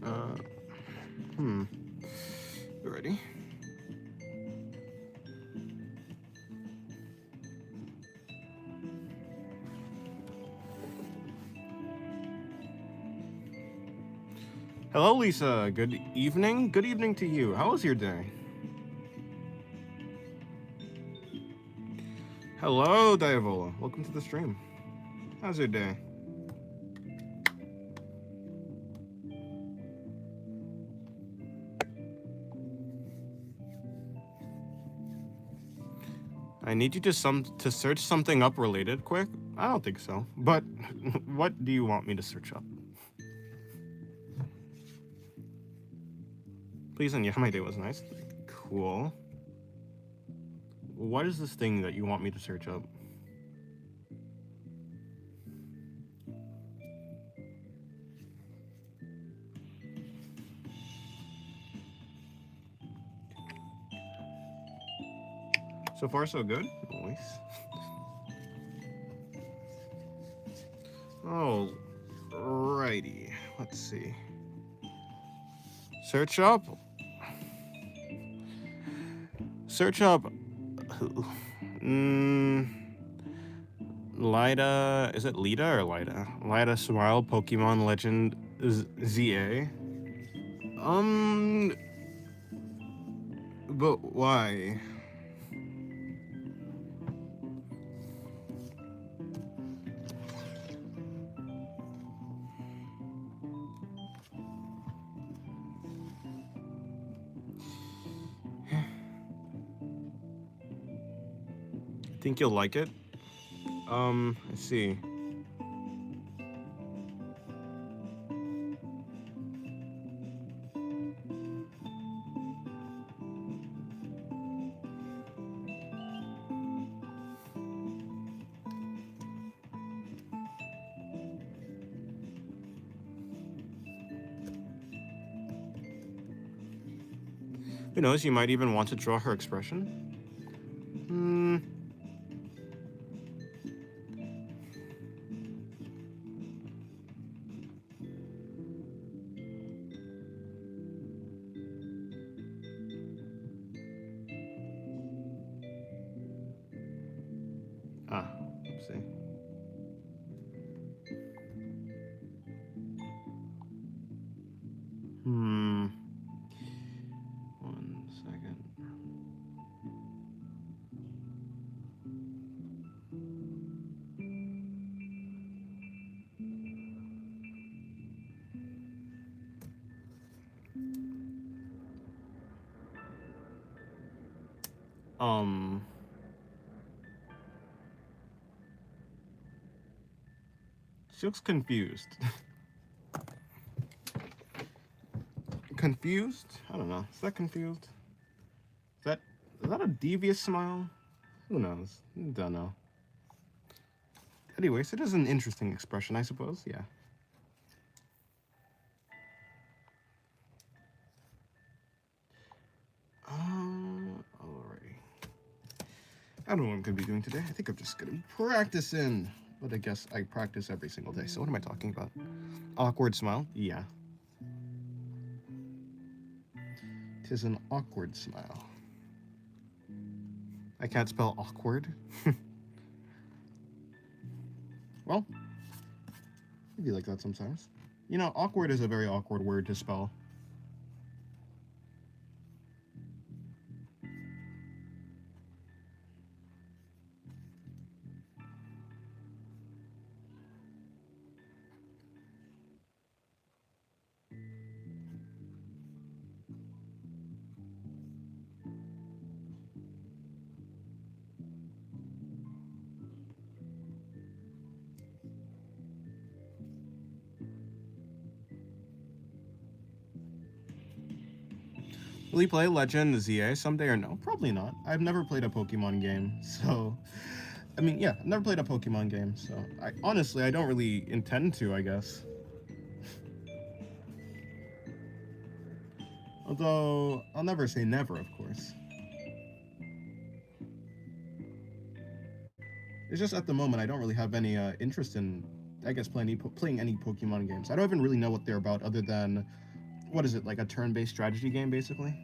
Uh, hmm. You ready? Hello, Lisa. Good evening. Good evening to you. How was your day? Hello, Diavola. Welcome to the stream. How's your day? I need you to search something up related quick. I don't think so. But what do you want me to search up? Please, and yeah, my day was nice. Cool. What is this thing that you want me to search up? So far, so good. Nice. Oh, righty. Let's see. Search up. Search up. Lida. Is it Lida or Lida? Lida Smile Pokemon Legend ZA. Um. But why? Think you'll like it? Let's see. Who knows, you might even want to draw her expression? Hmm. Ah, let's see. Hmm. 1 second. Um. She looks confused. Confused? I don't know. Is that confused? Is that a devious smile? Who knows? Don't know. Anyways, it is an interesting expression, I suppose. Yeah. Alrighty. I don't know what I'm gonna be doing today. I think I'm just gonna be practicing. But I guess I practice every single day. So what am I talking about? Awkward smile? Yeah. Tis an awkward smile. I can't spell awkward. Well, it'd be like that sometimes. You know, awkward is a very awkward word to spell. Will he play Legend ZA someday or no? Probably not. I've never played a Pokemon game, so I mean, yeah, I've never played a Pokemon game, so I honestly I don't really intend to, I guess. Although I'll never say never, of course. It's just at the moment I don't really have any interest in, I guess, playing any Pokemon games. I don't even really know what they're about, other than what is it, like a turn-based strategy game, basically?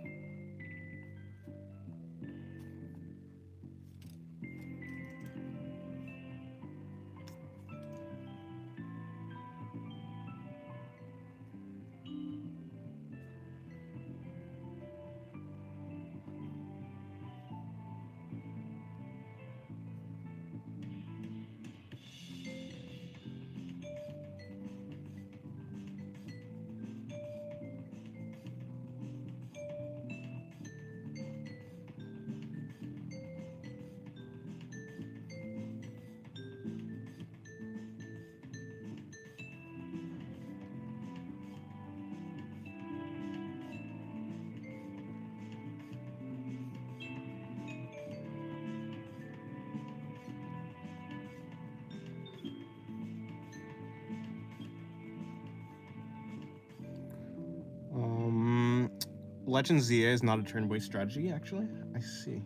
Legends ZA is not a turn-based strategy, actually. I see.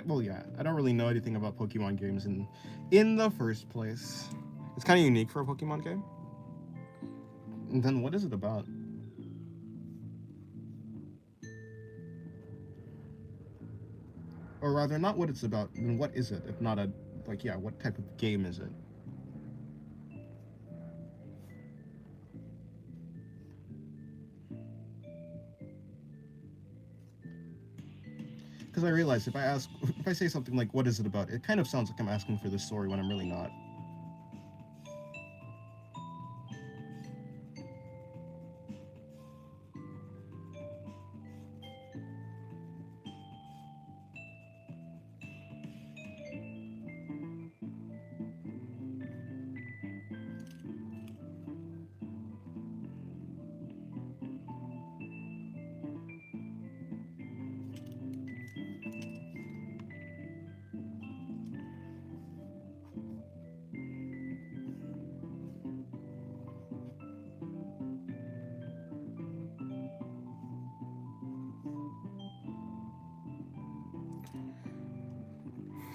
Well, yeah. I don't really know anything about Pokemon games in the first place. It's kind of unique for a Pokemon game. And then what is it about? Or rather, not what it's about. Then what is it? If not a like, yeah, what type of game is it? Because I realize if I say something like, "What is it about?" It kind of sounds like I'm asking for the story when I'm really not.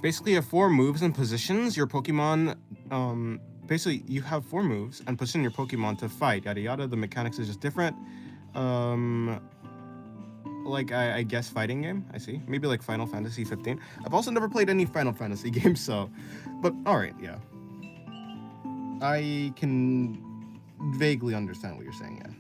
Basically, you have 4 moves and positions. Your Pokemon, basically, you have 4 moves and position your Pokemon to fight. Yada yada. The mechanics is just different. Like I guess fighting game. I see. Maybe like Final Fantasy 15. I've also never played any Final Fantasy games, so. But all right, yeah. I can vaguely understand what you're saying. Yeah.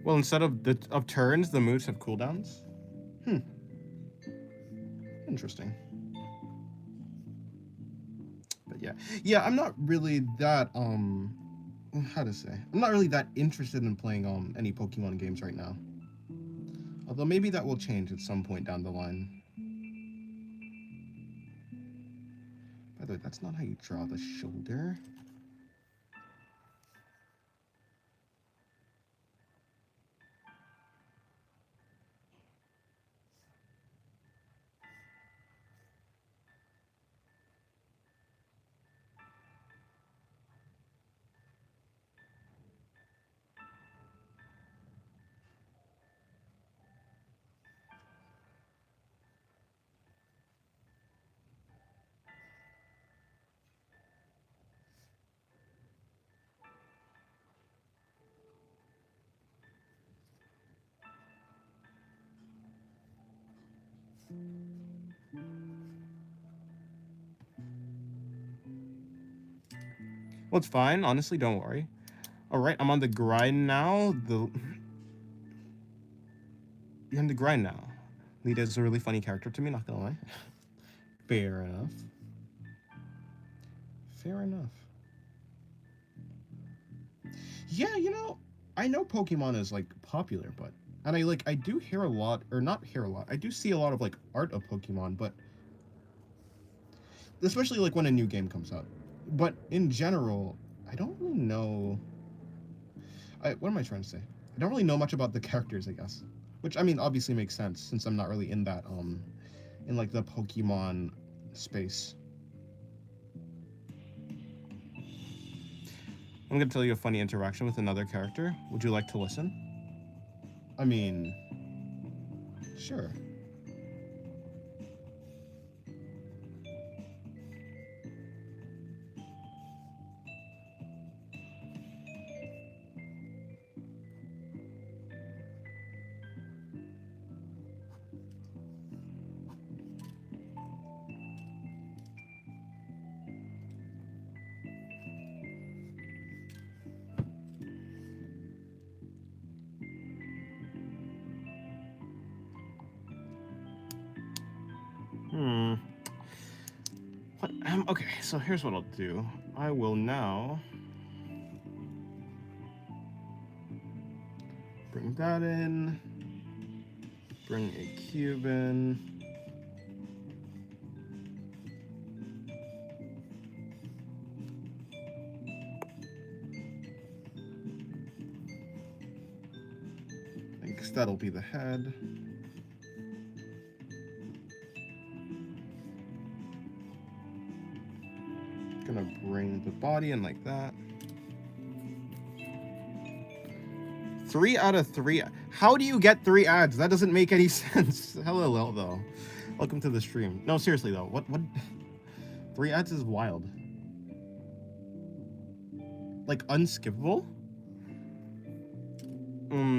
Well, instead of turns, the moves have cooldowns. Interesting. But yeah, I'm not really that how to say? I'm not really that interested in playing any Pokemon games right now. Although maybe that will change at some point down the line. By the way, that's not how you draw the shoulder. Well, it's fine. Honestly, don't worry. All right, I'm on the grind now. You're on the grind now. Lita is a really funny character to me. Not gonna lie. Fair enough. Fair enough. Yeah, I know Pokemon is like popular, but and I do hear a lot, or not hear a lot. I do see a lot of like art of Pokemon, but especially like when a new game comes out. But in general, I don't really know. What am I trying to say? I don't really know much about the characters, I guess. Which I mean, obviously makes sense since I'm not really in in like the Pokemon space. I'm gonna tell you a funny interaction with another character. Would you like to listen? I mean, sure. What, okay, so here's what I'll do. I will now bring that in, bring a cube in. I guess that'll be the head. Gonna bring the body in like that. 3 out of 3. How do you get 3 ads? That doesn't make any sense. Hello, though. Welcome to the stream. No, seriously though. What? 3 ads is wild. Like unskippable?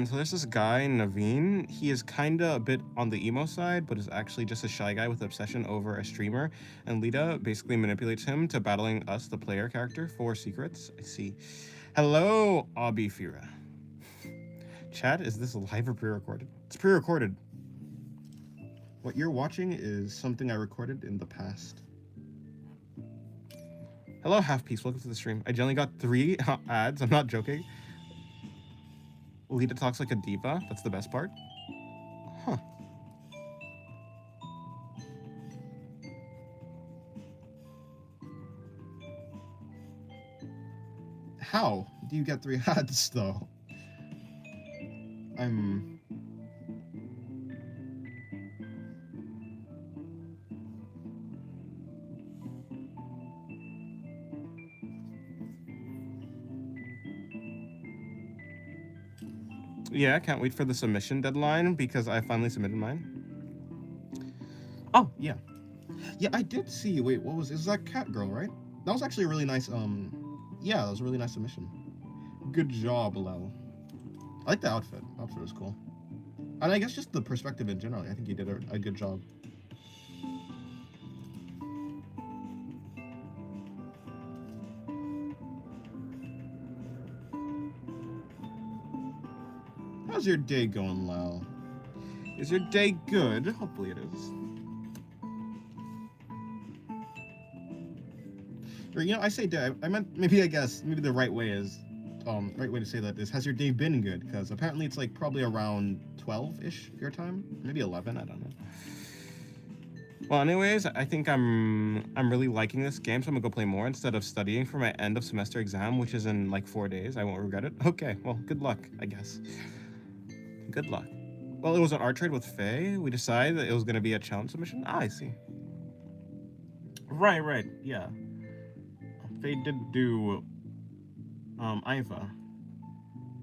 So there's this guy, Naveen. He is kinda a bit on the emo side, but is actually just a shy guy with obsession over a streamer. And Lita basically manipulates him to battling us, the player character, for secrets. I see. Hello, Abifira. Chat, is this live or pre-recorded? It's pre-recorded. What you're watching is something I recorded in the past. Hello, Half Piece. Welcome to the stream. I generally got 3 ads. I'm not joking. Lita talks like a diva. That's the best part. Huh. How do you get 3 ads, though? Yeah, I can't wait for the submission deadline because I finally submitted mine. Oh, yeah. Yeah, I did see. Wait, what was it? Was that Cat Girl, right? That was actually a really nice, yeah, that was a really nice submission. Good job, Lel. I like the outfit. The outfit was cool. And I guess just the perspective in general. I think you did a good job. How's your day going, Lel? Is your day good? Hopefully it is. Or, you know, I say day. I meant maybe, I guess, maybe the right way is, right way to say that is, has your day been good? Because apparently it's like probably around 12-ish your time, maybe 11. I don't know. Well, anyways, I think I'm really liking this game, so I'm gonna go play more instead of studying for my end of semester exam, which is in like 4 days. I won't regret it. Okay, well, good luck, I guess. Good luck. Well, it was an art trade with Faye. We decided that it was gonna be a challenge submission. Ah, I see. Right, yeah. Faye did do Iva,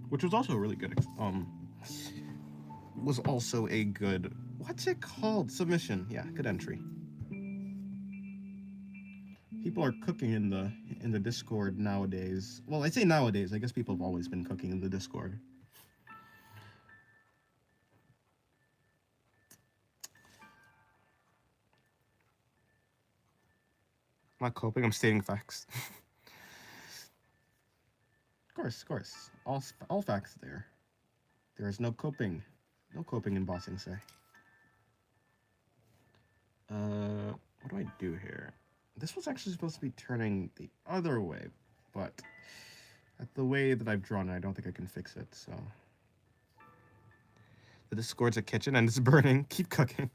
which was also a really good was also a good, what's it called, submission. Yeah, good entry. People are cooking in the Discord nowadays. Well, I say nowadays, I guess people have always been cooking in the Discord. I'm not coping, I'm stating facts. Of course. All facts there. There is no coping. No coping in Bossing Say. What do I do here? This was actually supposed to be turning the other way, but at the way that I've drawn it, I don't think I can fix it, so. The Discord's a kitchen and it's burning. Keep cooking.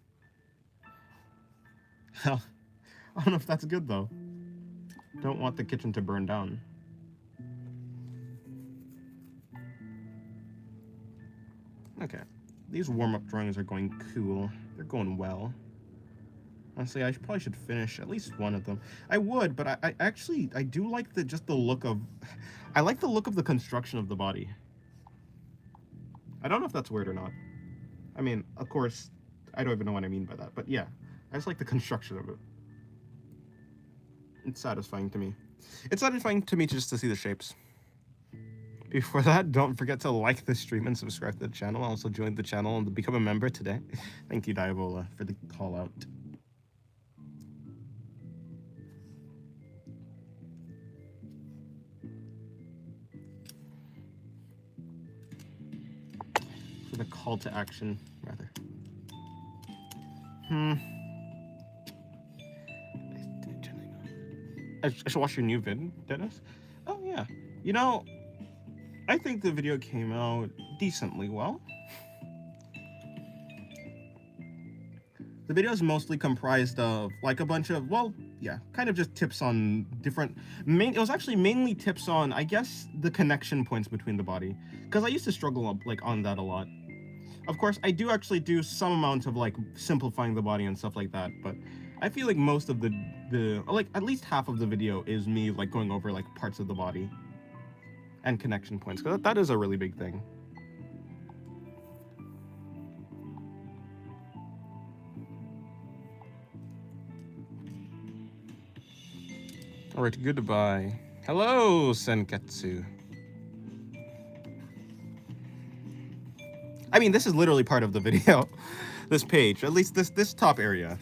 Hell, I don't know if that's good, though. Don't want the kitchen to burn down. Okay. These warm-up drawings are going cool. They're going well. Honestly, probably should finish at least one of them. I would, but I actually I do like the look of I like the look of the construction of the body. I don't know if that's weird or not. I mean, of course, I don't even know what I mean by that, but yeah, I just like the construction of it. It's satisfying to me. It's satisfying to me just to see the shapes. Before that, don't forget to like the stream and subscribe to the channel. Also join the channel and become a member today. Thank you, Diavola, for the call out. For the call to action, rather. I should watch your new vid, Dennis? Oh, yeah. You know, I think the video came out decently well. The video is mostly comprised of, like, a bunch of, well, yeah, kind of just tips on different... It was actually mainly tips on, I guess, the connection points between the body. Because I used to struggle, like, on that a lot. Of course, I do actually do some amount of, like, simplifying the body and stuff like that, but I feel like most of the like, at least half of the video is me, like, going over, like, parts of the body and connection points, because that is a really big thing. Alright, goodbye. Hello, Senketsu. I mean, this is literally part of the video. This page, at least this top area.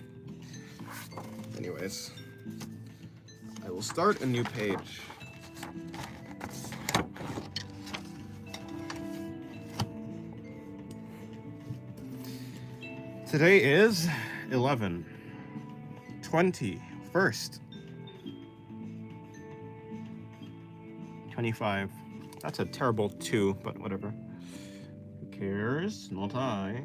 Anyways, I will start a new page. Today is 11/21st. 25. That's a terrible 2, but whatever. Who cares? Not I.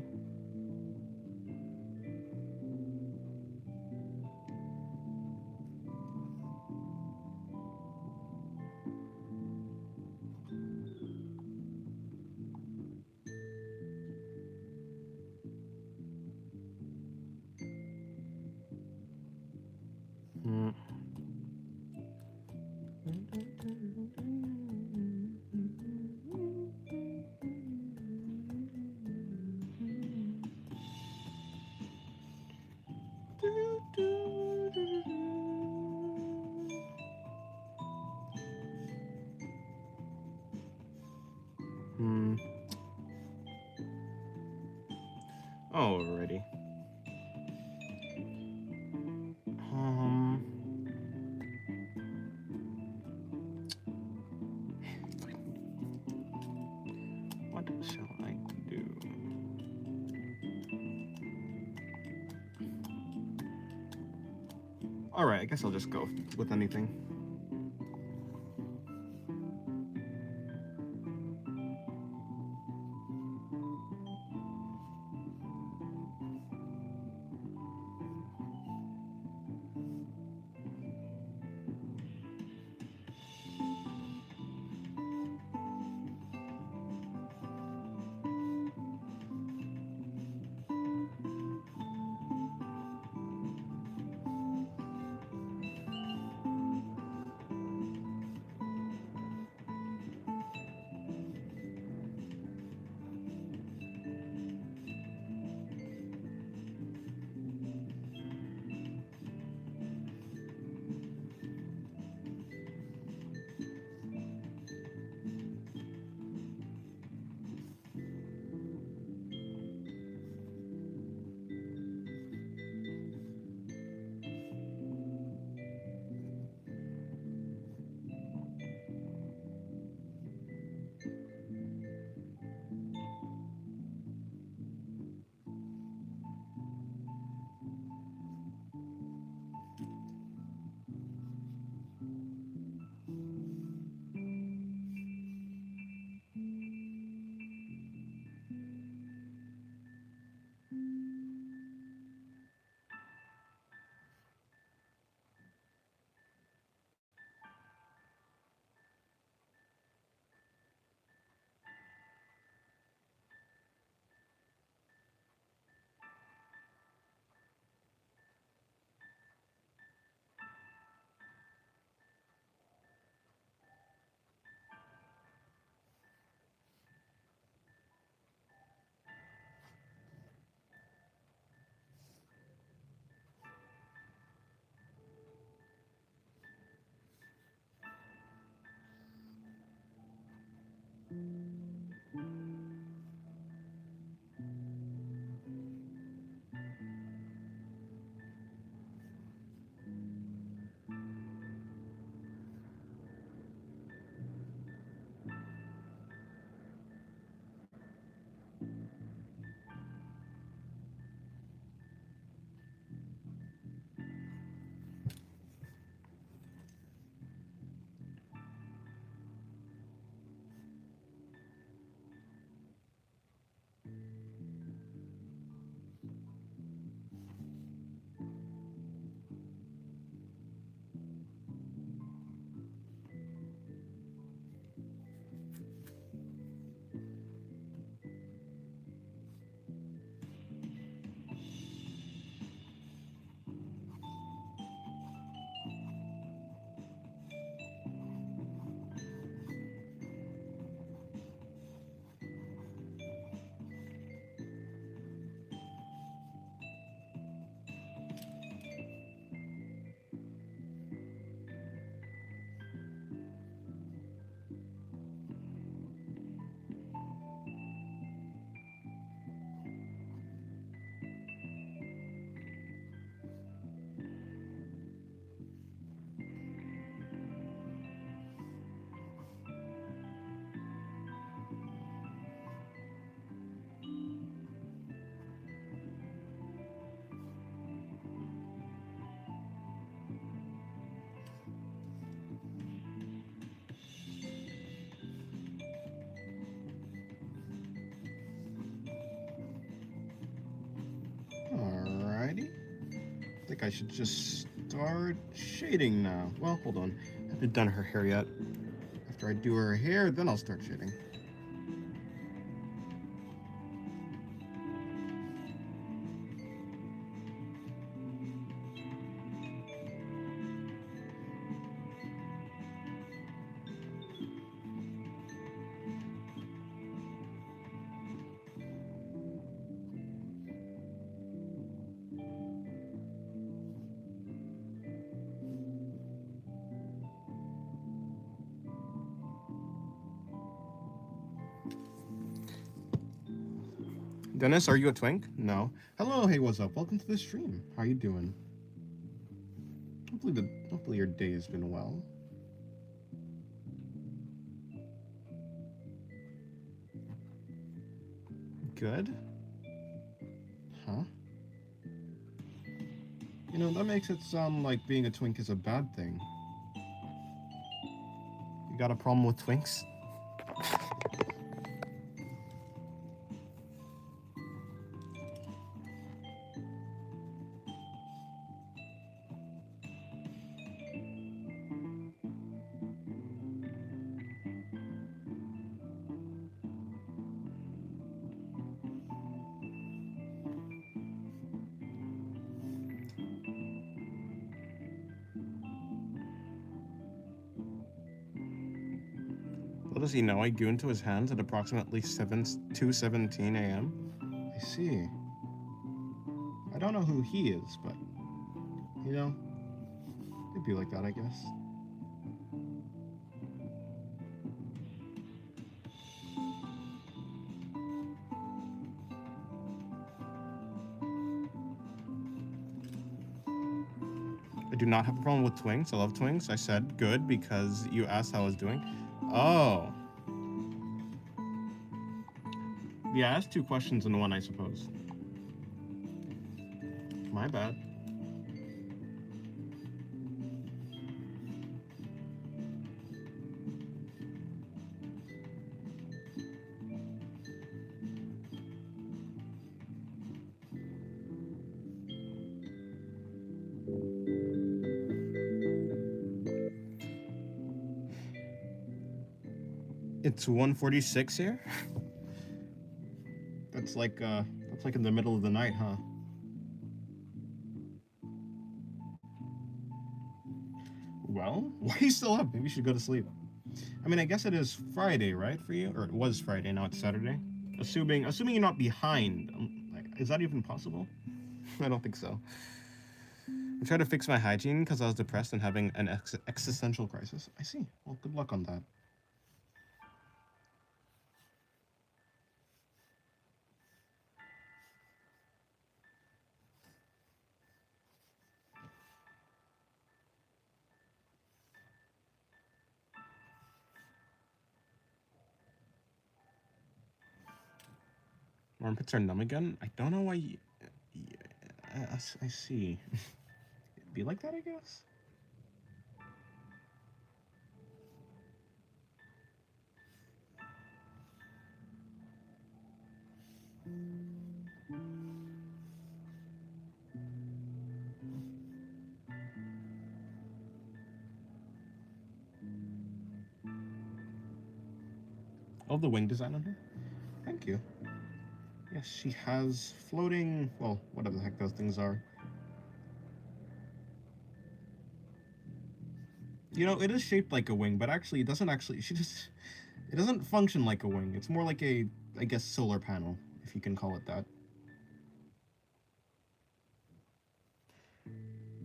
Alrighty. What shall I do? Alright, I guess I'll just go with anything. think I should just start shading now. Well, hold on. I haven't done her hair yet. After I do her hair, then I'll start shading. Dennis, are you a twink? No. Hello, hey, what's up? Welcome to the stream. How you doing? Hopefully your day has been well. Good? Huh? You know, that makes it sound like being a twink is a bad thing. You got a problem with twinks? What does he know? I grew into his hands at approximately 2:17 a.m. I see. I don't know who he is, but, you know, it'd be like that, I guess. I do not have a problem with twinks. I love twinks. I said good because you asked how I was doing. Oh. Yeah, that's two questions in one, I suppose. My bad. It's 1:46 here. That's like in the middle of the night, huh? Well, why are you still up? Maybe you should go to sleep. I mean, I guess it is Friday, right, for you? Or it was Friday, now it's Saturday. Assuming you're not behind. Is that even possible? I don't think so. I tried to fix my hygiene because I was depressed and having an existential crisis. I see. Well, good luck on that. My armpits are numb again? I don't know why. I see. It'd be like that, I guess? Oh, the wing design on her? Thank you. Yes, she has floating, well, whatever the heck those things are. You know, it is shaped like a wing, but actually, it doesn't actually, it doesn't function like a wing. It's more like a, I guess, solar panel, if you can call it that.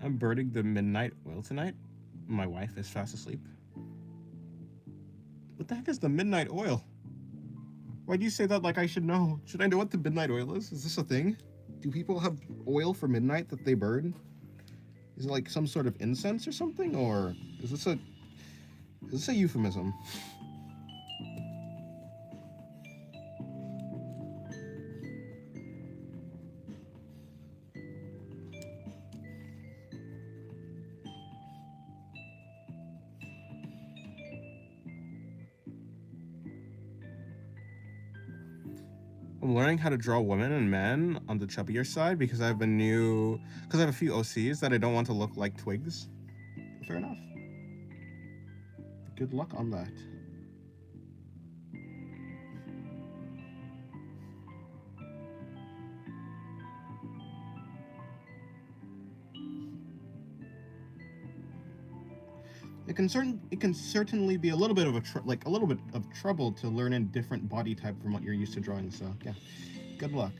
I'm burning the midnight oil tonight. My wife is fast asleep. What the heck is the midnight oil? Why do you say that like I should know? Should I know what the midnight oil is? Is this a thing? Do people have oil for midnight that they burn? Is it like some sort of incense or something? Or is this a euphemism? I'm learning how to draw women and men on the chubbier side because I have a few OCs that I don't want to look like twigs. Fair enough. Good luck on that. It can certainly be a little bit of a little bit of trouble to learn a different body type from what you're used to drawing. So yeah, good luck.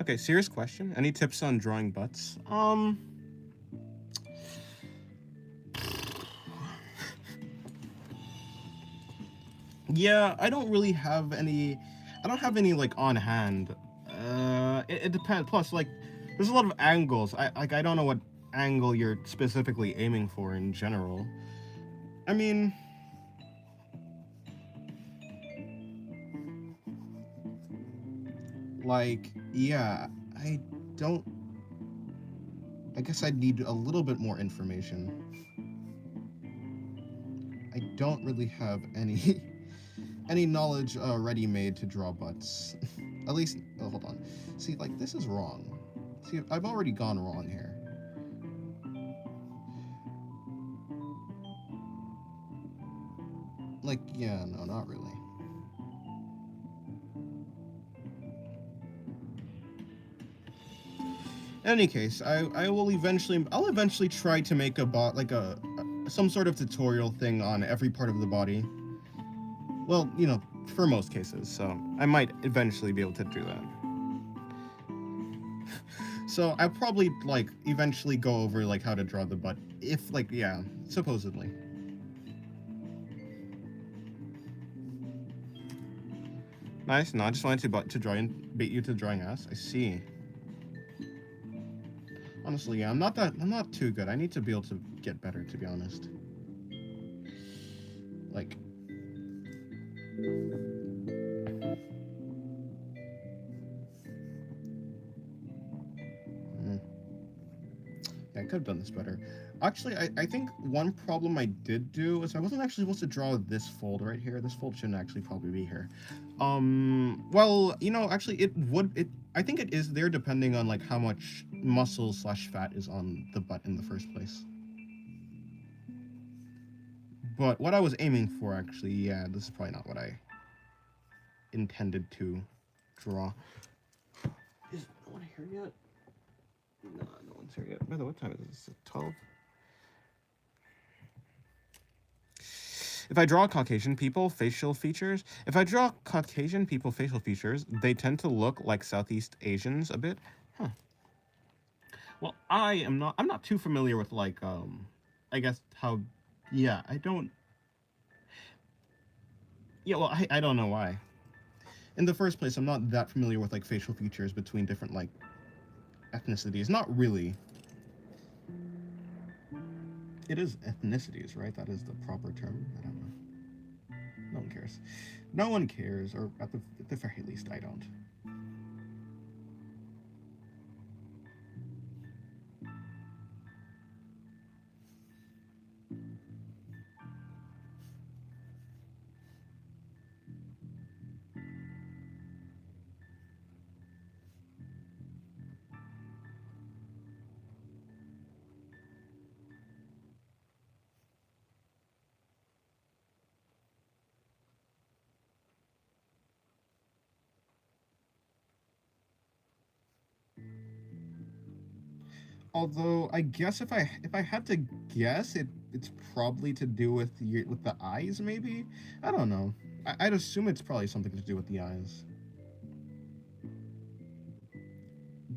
Okay, serious question. Any tips on drawing butts? Yeah, I don't really have any. I don't have any like on hand. It depends. Plus, like, there's a lot of angles. I don't know what angle you're specifically aiming for in general. I mean, like, yeah, I don't. I guess I'd need a little bit more information. I don't really have any any knowledge ready-made to draw butts. At least, oh, hold on. See, like, this is wrong. See, I've already gone wrong here. Like, yeah, no, not really. In any case, I'll eventually try to make a bot, like some sort of tutorial thing on every part of the body. Well, you know, for most cases, so I might eventually be able to do that. So I'll probably, like, eventually go over, like, how to draw the butt, if, like, yeah, supposedly. Nice. No, I just wanted to bait you to drawing ass. I see. Honestly, yeah, I'm not too good. I need to be able to get better, to be honest. Like, mm, yeah, I could have done this better. Actually, I think one problem I did do is I wasn't actually supposed to draw this fold right here. This fold shouldn't actually probably be here. Well, you know, actually, I think it is there depending on, like, how much muscle slash fat is on the butt in the first place. But what I was aiming for, actually, yeah, this is probably not what I intended to draw. Is no one here yet? No, no one's here yet. By the way, what time is this? 12? If I draw Caucasian people facial features, they tend to look like Southeast Asians a bit. Huh. Well, I'm not too familiar with, like, I guess how, yeah, I don't, yeah, well, I don't know why. In the first place, I'm not that familiar with, like, facial features between different, like, ethnicities. Not really. It is ethnicities, right? That is the proper term. I don't know. No one cares. No one cares, or at the very least, I don't. Although I guess if I had to guess, it's probably to do with the eyes, maybe. I don't know. I'd assume it's probably something to do with the eyes.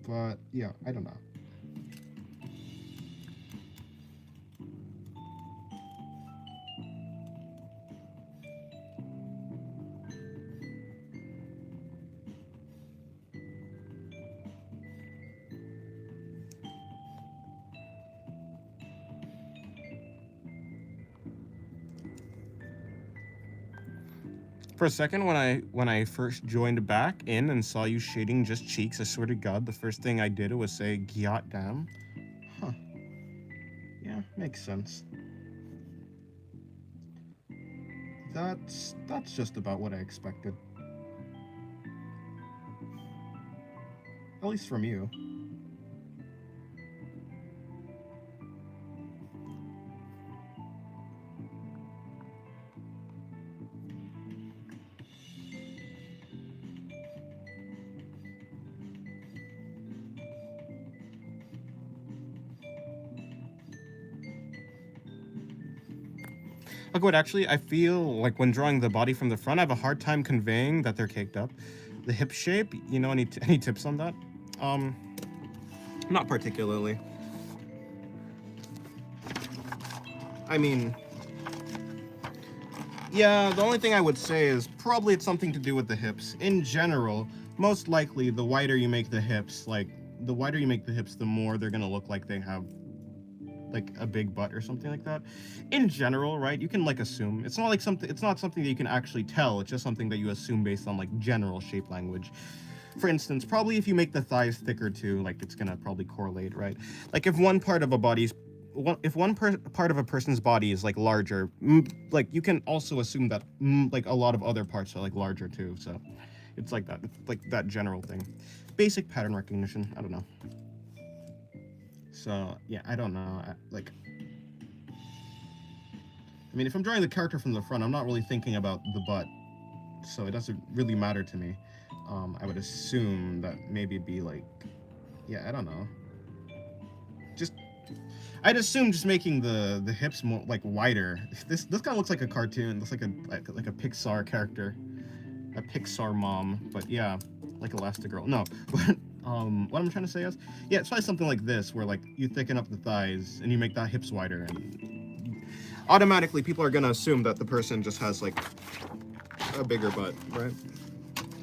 But yeah, I don't know. For a second, when I first joined back in and saw you shading just cheeks, I swear to God, the first thing I did was say, "God damn." Huh. Yeah, makes sense. That's just about what I expected. At least from you. Okay, wait, actually, I feel like when drawing the body from the front, I have a hard time conveying that they're caked up. The hip shape, you know, any tips on that? Um, Not particularly. I mean, yeah, the only thing I would say is probably it's something to do with the hips. In general, most likely, the wider you make the hips, the more they're gonna look like they have like a big butt or something like that. In general, right? You can like assume. It's not something that you can actually tell. It's just something that you assume based on like general shape language. For instance, probably if you make the thighs thicker too, like it's gonna probably correlate, right? Like if one part of a body's if part of a person's body is like larger, like you can also assume that like a lot of other parts are like larger too. So it's like that. It's like that general thing. Basic pattern recognition. I don't know. So yeah, I don't know. I mean, if I'm drawing the character from the front, I'm not really thinking about the butt, so it doesn't really matter to me. I would assume that maybe it'd be like, yeah, I don't know. Just, I'd assume just making the hips more like wider. This guy looks like a cartoon. Looks like a Pixar character, a Pixar mom. But yeah, like Elastigirl. No, but what I'm trying to say is, yeah, it's probably something like this, where like you thicken up the thighs and you make the hips wider, and automatically people are gonna assume that the person just has like a bigger butt, right?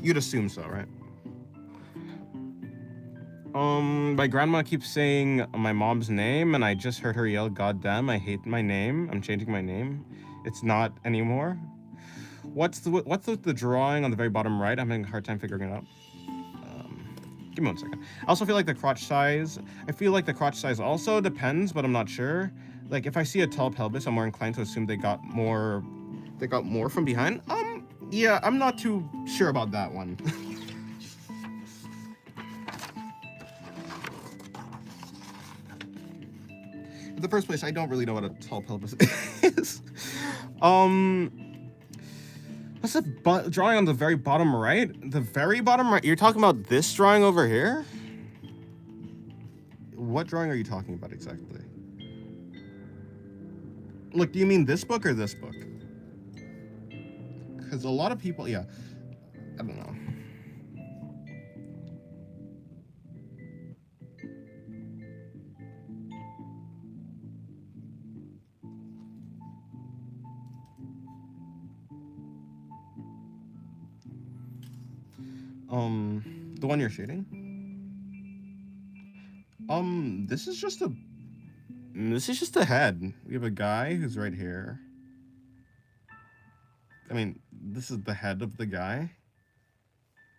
You'd assume so, right? My grandma keeps saying my mom's name, and I just heard her yell, "God damn, I hate my name. I'm changing my name. It's not anymore." What's the drawing on the very bottom right? I'm having a hard time figuring it out. Give me 1 second. I also feel like the crotch size. I feel like the crotch size also depends, but I'm not sure. Like if I see a tall pelvis, I'm more inclined to assume they got more. They got more from behind. Yeah, I'm not too sure about that one. In the first place, I don't really know what a tall pelvis is. um, what's the drawing on the very bottom right? The very bottom right? You're talking about this drawing over here? What drawing are you talking about exactly? Look, do you mean this book or this book? Because a lot of people, yeah, I don't know. The one you're shooting? This is just a, this is just a head. We have a guy who's right here. I mean, this is the head of the guy.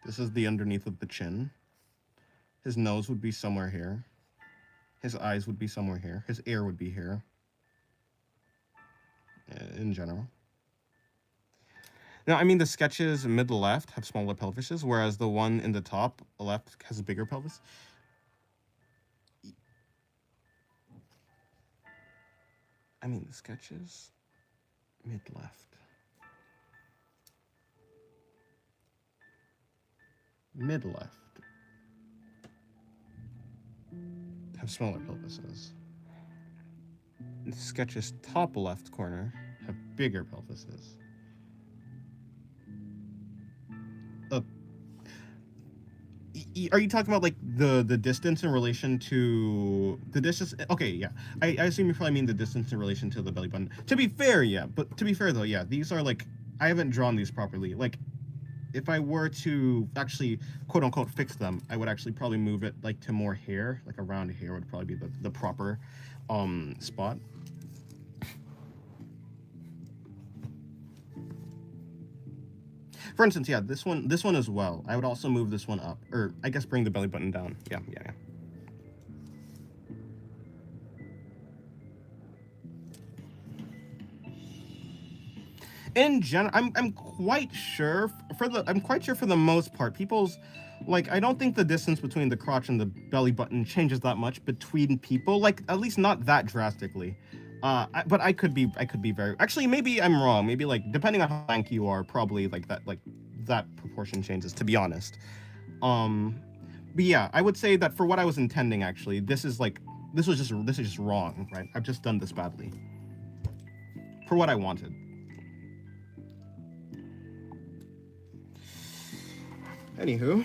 This is the underneath of the chin. His nose would be somewhere here. His eyes would be somewhere here. His ear would be here. In general. Now, I mean, the sketches mid left have smaller pelvises, whereas the one in the top left has a bigger pelvis. I mean, the sketches mid left. Mid left have smaller pelvises. Sketch's top left corner have bigger pelvises. Are you talking about like the distance in relation to the distance? Okay, yeah. I assume you probably mean the distance in relation to the belly button. To be fair, yeah. But to be fair though, yeah, these are like I haven't drawn these properly. Like if I were to actually quote unquote fix them, I would actually probably move it like to more hair, like around here would probably be the proper spot. For instance, yeah, this one as well. I would also move this one up, or I guess bring the belly button down. Yeah. In general, I'm quite sure for the most part, people's like I don't think the distance between the crotch and the belly button changes that much between people, like at least not that drastically. But I could be very actually maybe I'm wrong. Maybe like depending on how lanky you are, probably like that proportion changes. To be honest, but yeah, I would say that for what I was intending, actually, this is just wrong, right? I've just done this badly for what I wanted. Anywho.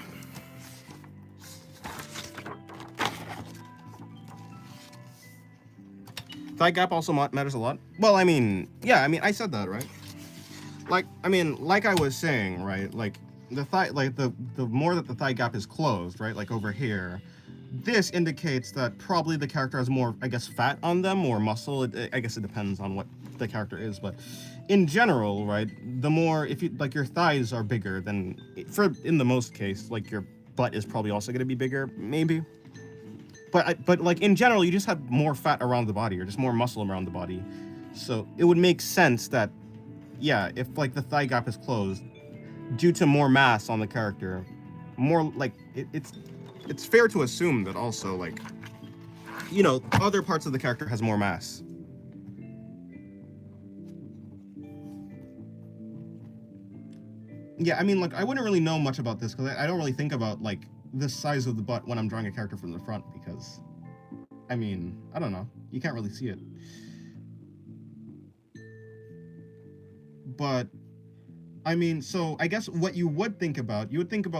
Thigh gap also matters a lot. Well, I mean, yeah, I mean, I said that, right? Like, I mean, like I was saying, right? Like, the thigh, like, the more that the thigh gap is closed, right? Like, over here, this indicates that probably the character has more, I guess, fat on them or muscle. I guess it depends on what the character is, but in general, right? The more, if you, like, your thighs are bigger, then, in the most case, like, your butt is probably also going to be bigger, maybe. But like in general, you just have more fat around the body or just more muscle around the body. So it would make sense that, yeah, if like the thigh gap is closed due to more mass on the character, more like it's fair to assume that also like, you know, other parts of the character has more mass. Yeah, I mean, like I wouldn't really know much about this because I don't really think about like the size of the butt when I'm drawing a character from the front because, I mean, I don't know. You can't really see it. But, I mean, so I guess what you would think about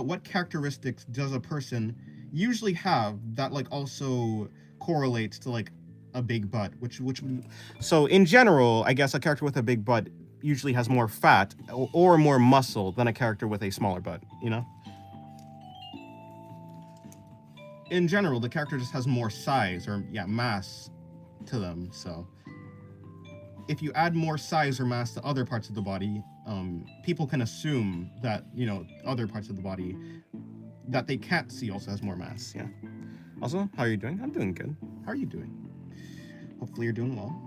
what characteristics does a person usually have that like also correlates to like a big butt, so in general, I guess a character with a big butt usually has more fat or more muscle than a character with a smaller butt, you know? In general, the character just has more size or yeah, mass to them. So if you add more size or mass to other parts of the body, people can assume that, you know, other parts of the body that they can't see also has more mass. Yeah. Also, how are you doing? I'm doing good. How are you doing? Hopefully you're doing well.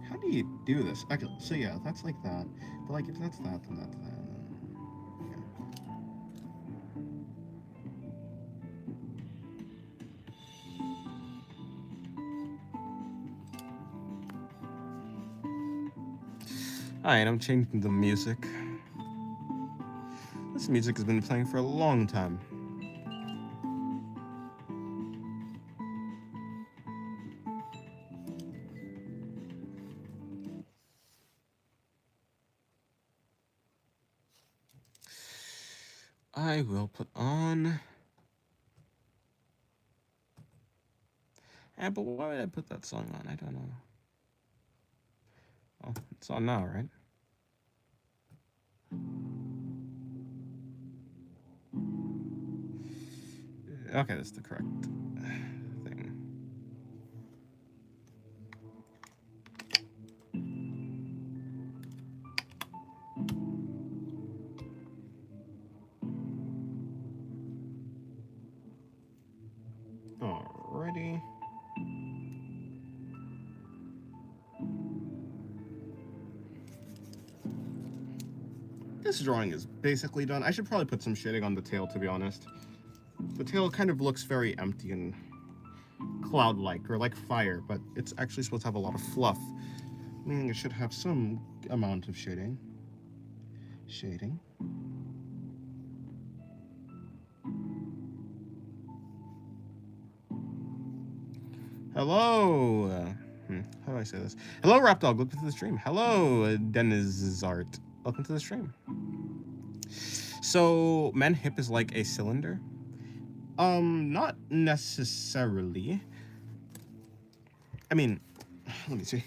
How do you do this? Okay, so yeah, that's like that. But like if that's that, then that's that. Alright, I'm changing the music. This music has been playing for a long time. I will put on... but why would I put that song on? I don't know. Oh, it's on now, right? Okay, that's the correct thing. Alrighty. This drawing is basically done. I should probably put some shading on the tail, to be honest. The tail kind of looks very empty and cloud-like or like fire, but it's actually supposed to have a lot of fluff, meaning it should have some amount of shading. Hello. How do I say this? Hello, Rapdog. Welcome to the stream. Hello, Dennis Art. Welcome to the stream. So, man, hip is like a cylinder. Not necessarily. I mean, let me see.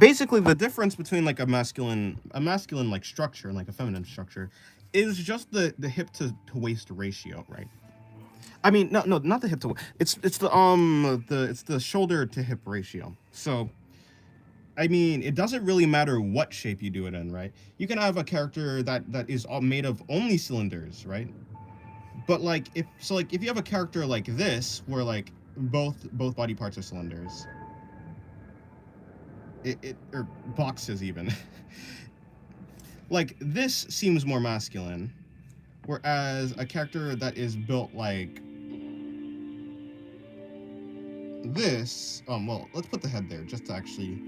Basically, the difference between like a masculine like structure and like a feminine structure is just the hip to waist ratio, right? I mean, no, not the hip to. It's the shoulder to hip ratio. So, I mean, it doesn't really matter what shape you do it in, right? You can have a character that is all made of only cylinders, right? But like if you have a character like this, where like both body parts are cylinders, or boxes even. Like this seems more masculine, whereas a character that is built like this, well, let's put the head there just to actually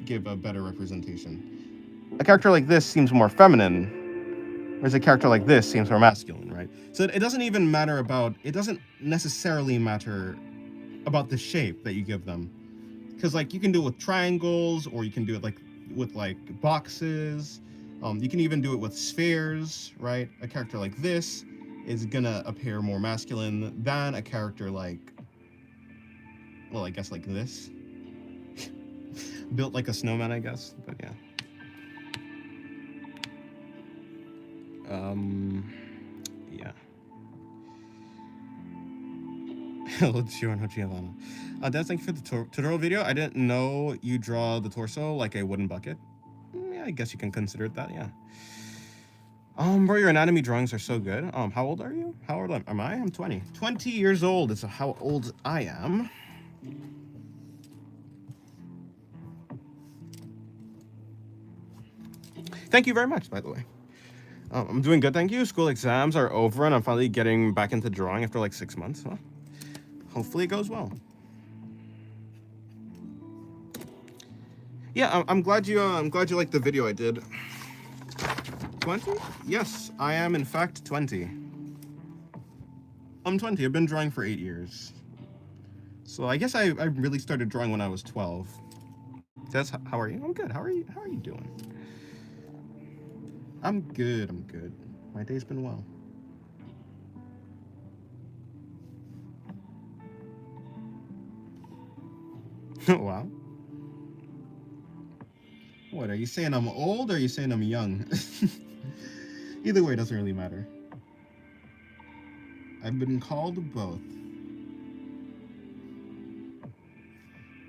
give a better representation. A character like this seems more feminine, whereas a character like this seems more masculine, right? So it doesn't even matter about, it doesn't necessarily matter about the shape that you give them. Because like you can do it with triangles, or you can do it like with like boxes. You can even do it with spheres, right? A character like this is gonna appear more masculine than a character like, well, I guess like this. Built like a snowman, I guess, but yeah. Yeah. Hello, Giovanna. Des, thank you for the tutorial video. I didn't know you draw the torso like a wooden bucket. Yeah, I guess you can consider it that, yeah. Bro, your anatomy drawings are so good. How old are you? How old am I? I'm 20. 20 years old is how old I am. Thank you very much, by the way. I'm doing good, thank you. School exams are over, and I'm finally getting back into drawing after like 6 months. Huh? Hopefully it goes well. Yeah, I'm glad you liked the video I did. 20? Yes, I am in fact 20. I'm 20. I've been drawing for 8 years. So I guess I really started drawing when I was 12. Des, how are you? I'm good. How are you doing? I'm good. My day's been well. Wow. What, are you saying I'm old, or are you saying I'm young? Either way, it doesn't really matter. I've been called both.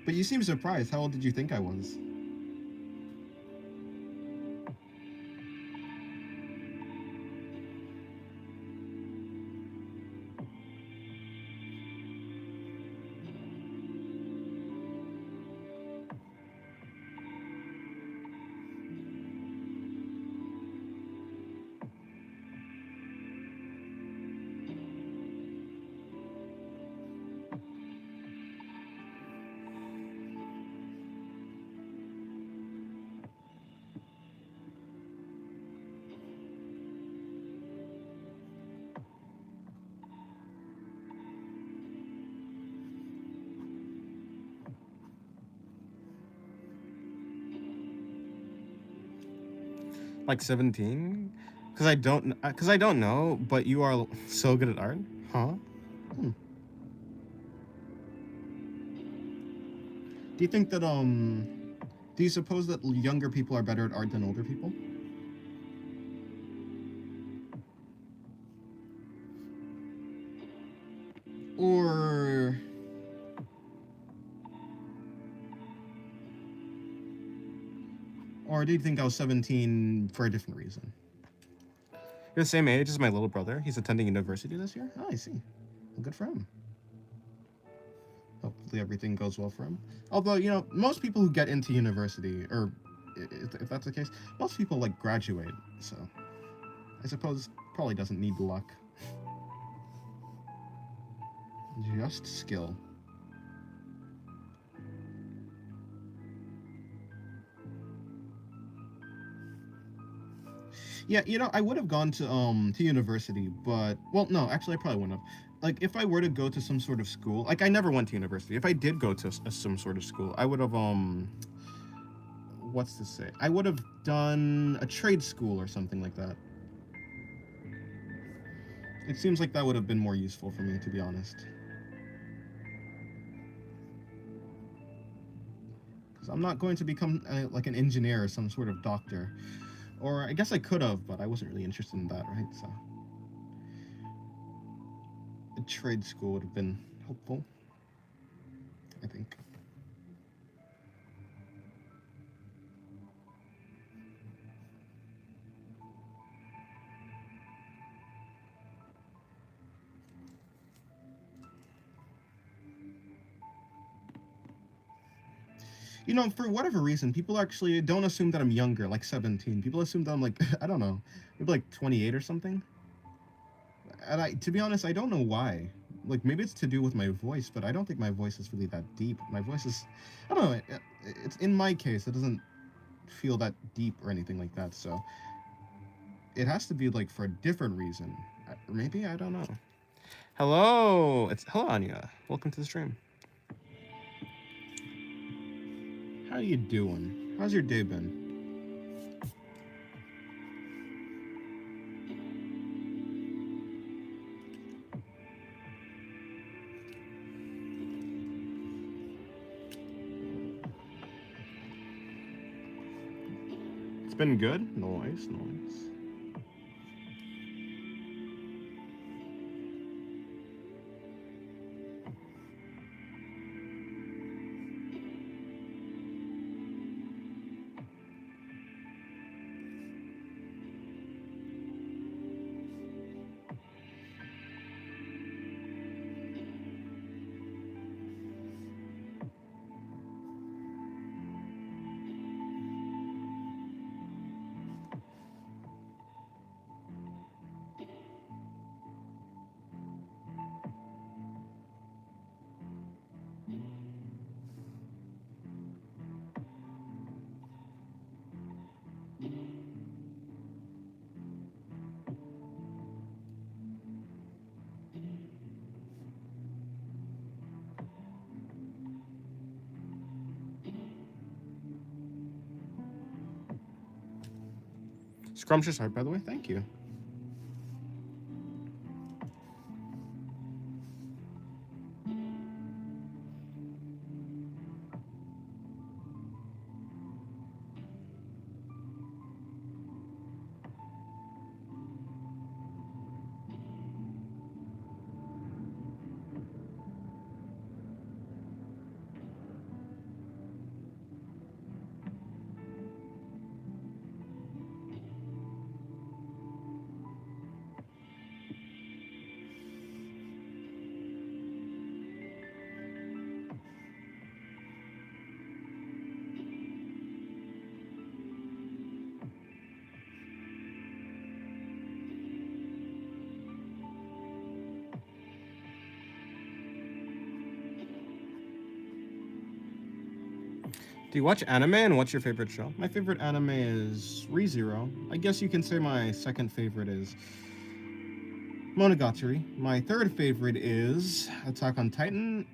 But you seem surprised. How old did you think I was? Like 17? Because I don't know, but you are so good at art? Huh? Do you think that, do you suppose that younger people are better at art than older people? Or do you think I was 17 for a different reason? You're the same age as my little brother. He's attending university this year? Oh, I see. Well, good for him. Hopefully everything goes well for him. Although, you know, most people who get into university, or if that's the case, most people like graduate, so I suppose probably doesn't need luck. Just skill. Yeah, you know, I would have gone to university, but well, no, actually, I probably wouldn't have. Like, if I were to go to some sort of school, like I never went to university. If I did go to some sort of school, I would have what's to say? I would have done a trade school or something like that. It seems like that would have been more useful for me, to be honest. Because I'm not going to become like an engineer or some sort of doctor. Or I guess I could have, but I wasn't really interested in that, right? So a trade school would have been helpful, I think. You know, for whatever reason, people actually don't assume that I'm younger, like 17. People assume that I'm like, I don't know, maybe like 28 or something. And to be honest, I don't know why. Like, maybe it's to do with my voice, but I don't think my voice is really that deep. My voice is, I don't know, it's in my case, it doesn't feel that deep or anything like that, so it has to be like for a different reason. Or maybe, I don't know. Hello, hello Anya. Welcome to the stream. How you doing? How's your day been? It's been good. Nice, nice. Scrumptious heart, by the way. Thank you. Do you watch anime, and what's your favorite show? My favorite anime is ReZero. I guess you can say my second favorite is Monogatari. My third favorite is Attack on Titan.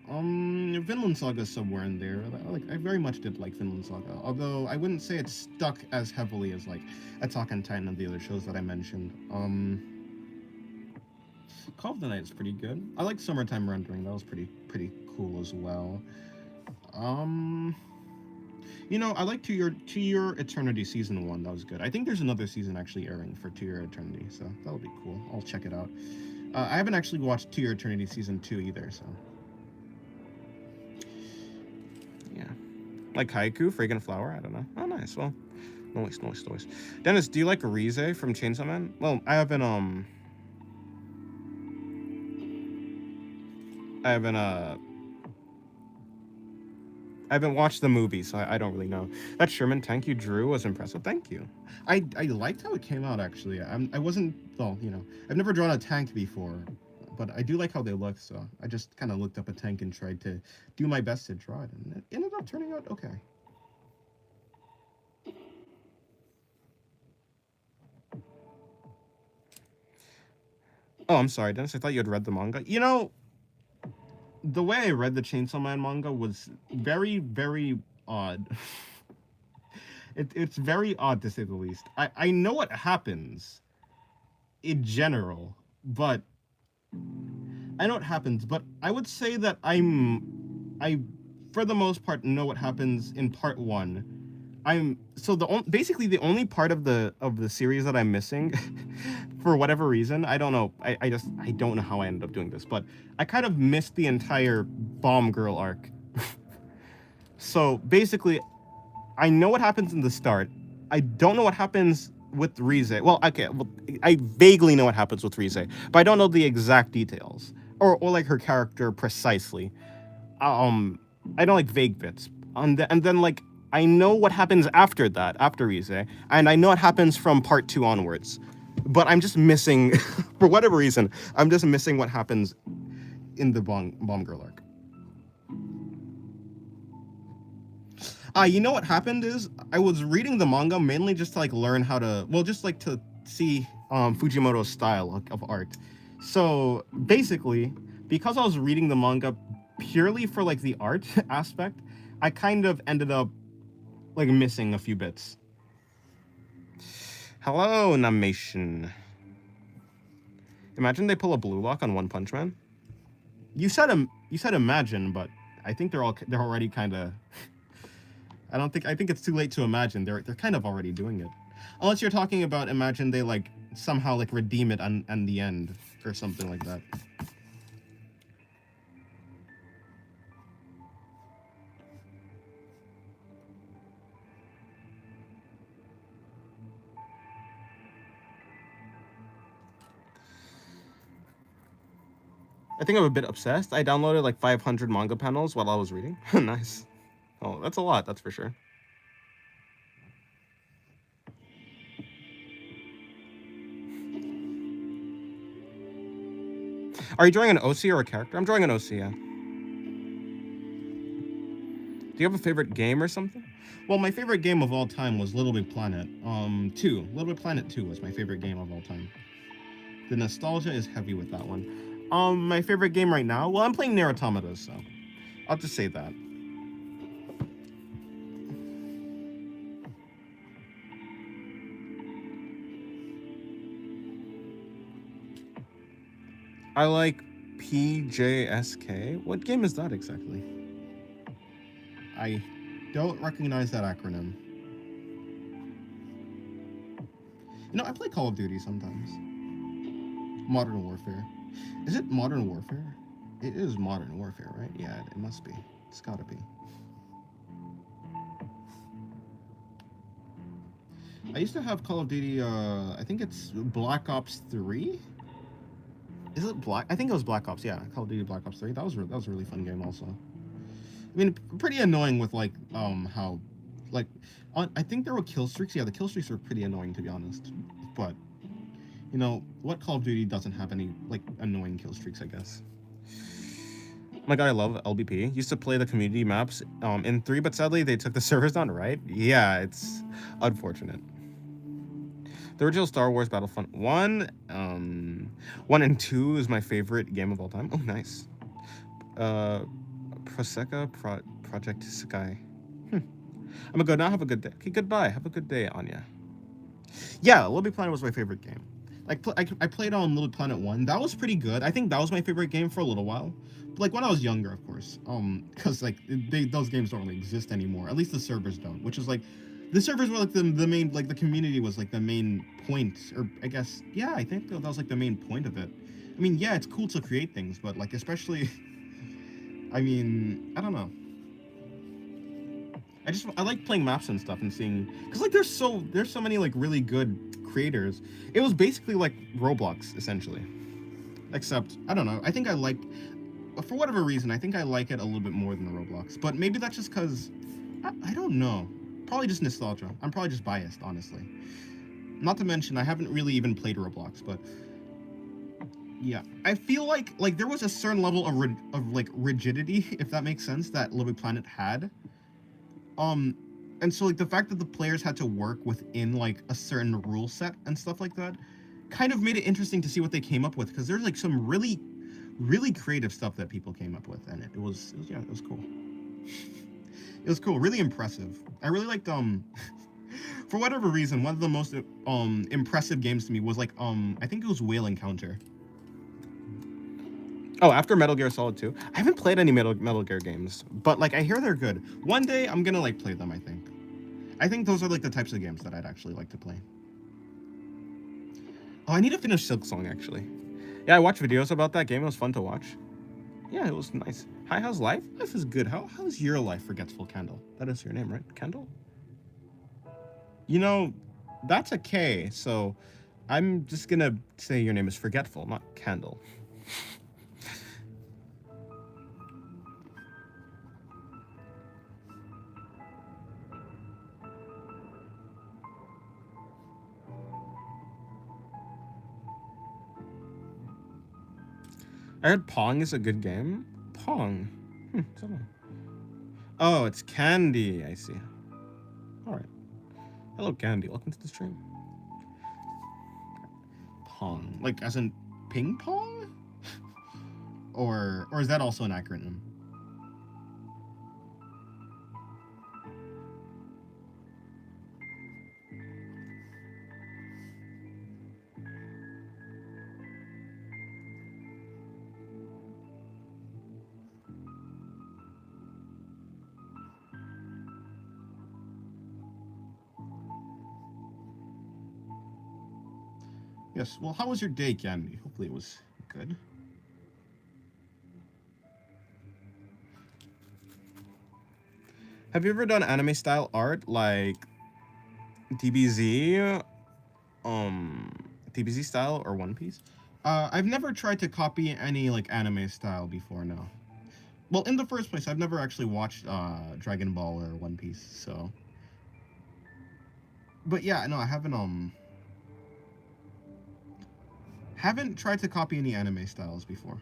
Vinland Saga is somewhere in there. I very much did like Vinland Saga, although I wouldn't say it stuck as heavily as like Attack on Titan and the other shows that I mentioned. Call of the Night is pretty good. I like Summertime Rendering. That was pretty cool as well. You know, I like To Your Eternity season 1. That was good. I think there's another season actually airing for To Your Eternity, so that'll be cool. I'll check it out. I haven't actually watched To Your Eternity season 2 either, so yeah. Like Haiku, Fragrant Flower. I don't know. Oh, nice. Well, noise. Dennis, do you like Rize from Chainsaw Man? Well, I haven't I haven't watched the movie, so I don't really know. That Sherman tank you drew was impressive. Thank you. I liked how it came out, actually. I wasn't, well, you know, I've never drawn a tank before, but I do like how they look, so I just kind of looked up a tank and tried to do my best to draw it, and it ended up turning out okay. Oh, I'm sorry, Dennis. I thought you had read the manga. You know, the way I read the Chainsaw Man manga was very, very odd. It's very odd, to say the least. I know what happens in general, but I know what happens, but I would say that I, for the most part, know what happens in part one. Basically the only part of the series that I'm missing, for whatever reason, I don't know. I don't know how I ended up doing this, but I kind of missed the entire Bomb Girl arc. So basically, I know what happens in the start. I don't know what happens with Rize. Well, okay, well, I vaguely know what happens with Rize, but I don't know the exact details or like her character precisely. I don't like vague bits. And then like I know what happens after that, after Rize, and I know what happens from part 2 onwards. But I'm just missing, for whatever reason, I'm just missing what happens in the Bomb Girl arc. You know what happened is I was reading the manga mainly just to like learn how to, well, just like to see Fujimoto's style of art. So basically, because I was reading the manga purely for like the art aspect, I kind of ended up like missing a few bits. Hello, Namation. Imagine they pull a blue lock on One Punch Man. You said imagine, but I think they're already kind of. I think it's too late to imagine. They're kind of already doing it, unless you're talking about imagine they like somehow like redeem it on the end or something like that. I think I'm a bit obsessed. I downloaded like 500 manga panels while I was reading. Nice. Oh, that's a lot, that's for sure. Are you drawing an OC or a character? I'm drawing an OC, yeah. Do you have a favorite game or something? Well, my favorite game of all time was Little Big Planet 2. Little Big Planet 2 was my favorite game of all time. The nostalgia is heavy with that one. My favorite game right now? Well, I'm playing Nier Automata, so I'll just say that. I like PJSK. What game is that exactly? I don't recognize that acronym. You know, I play Call of Duty sometimes. Modern Warfare. Is it Modern Warfare? It is Modern Warfare, right? Yeah, it must be. It's gotta be. I used to have Call of Duty, I think it's Black Ops 3? Is it Black? I think it was Black Ops, yeah. Call of Duty Black Ops 3. That was a really fun game also. I mean, pretty annoying with, like, how, like, I think there were kill streaks. Yeah, the kill streaks were pretty annoying, to be honest. But, you know, what Call of Duty doesn't have any, like, annoying kill streaks, I guess. Oh my god, I love LBP. Used to play the community maps in 3, but sadly they took the servers down, right? Yeah, it's unfortunate. The original Star Wars Battlefront 1, 1 and 2 is my favorite game of all time. Oh, nice. Prosecca Project Sky. I'm gonna go now. Have a good day. Okay, goodbye. Have a good day, Anya. Yeah, Little Big Planet was my favorite game. Like, I played on Little Planet 1. That was pretty good. I think that was my favorite game for a little while. Like, when I was younger, of course. Because, like, those games don't really exist anymore. At least the servers don't. Which is, like, the servers were, like, the main, like, the community was, like, the main point. Or, I guess, yeah, I think that was, like, the main point of it. I mean, yeah, it's cool to create things, but, like, especially... I mean, I don't know. I like playing maps and stuff and seeing, because like there's so many like really good creators. It was basically like Roblox essentially, except I don't know. I think I like for whatever reason, I think I like it a little bit more than the Roblox. But maybe that's just because I don't know. Probably just nostalgia. I'm probably just biased, honestly. Not to mention, I haven't really even played Roblox, but yeah, I feel like there was a certain level of like rigidity, if that makes sense, that Little Big Planet had. And so like the fact that the players had to work within like a certain rule set and stuff like that, kind of made it interesting to see what they came up with, because there's like some really creative stuff that people came up with, and it was yeah, it was cool. It was cool, really impressive. I really liked for whatever reason, one of the most impressive games to me was like I think it was Whale Encounter. Oh, after Metal Gear Solid 2. I haven't played any Metal Gear games, but like I hear they're good. One day I'm gonna like play them, I think. I think those are like the types of games that I'd actually like to play. Oh, I need to finish Silksong actually. Yeah, I watched videos about that game. It was fun to watch. Yeah, it was nice. Hi, how's life? Life is good. How's your life, Forgetful Candle? That is your name, right? Candle? You know, that's a K, so I'm just gonna say your name is Forgetful, not Candle. I heard Pong is a good game. Pong. Oh, it's Candy. I see. All right. Hello, Candy. Welcome to the stream. Pong, like as in ping pong, or is that also an acronym? Yes. Well, how was your day, Candy? Hopefully it was good. Have you ever done anime style art like DBZ, DBZ style or One Piece? I've never tried to copy any like anime style before. No. Well, in the first place, I've never actually watched Dragon Ball or One Piece, so. But yeah, no, I haven't tried to copy any anime styles before.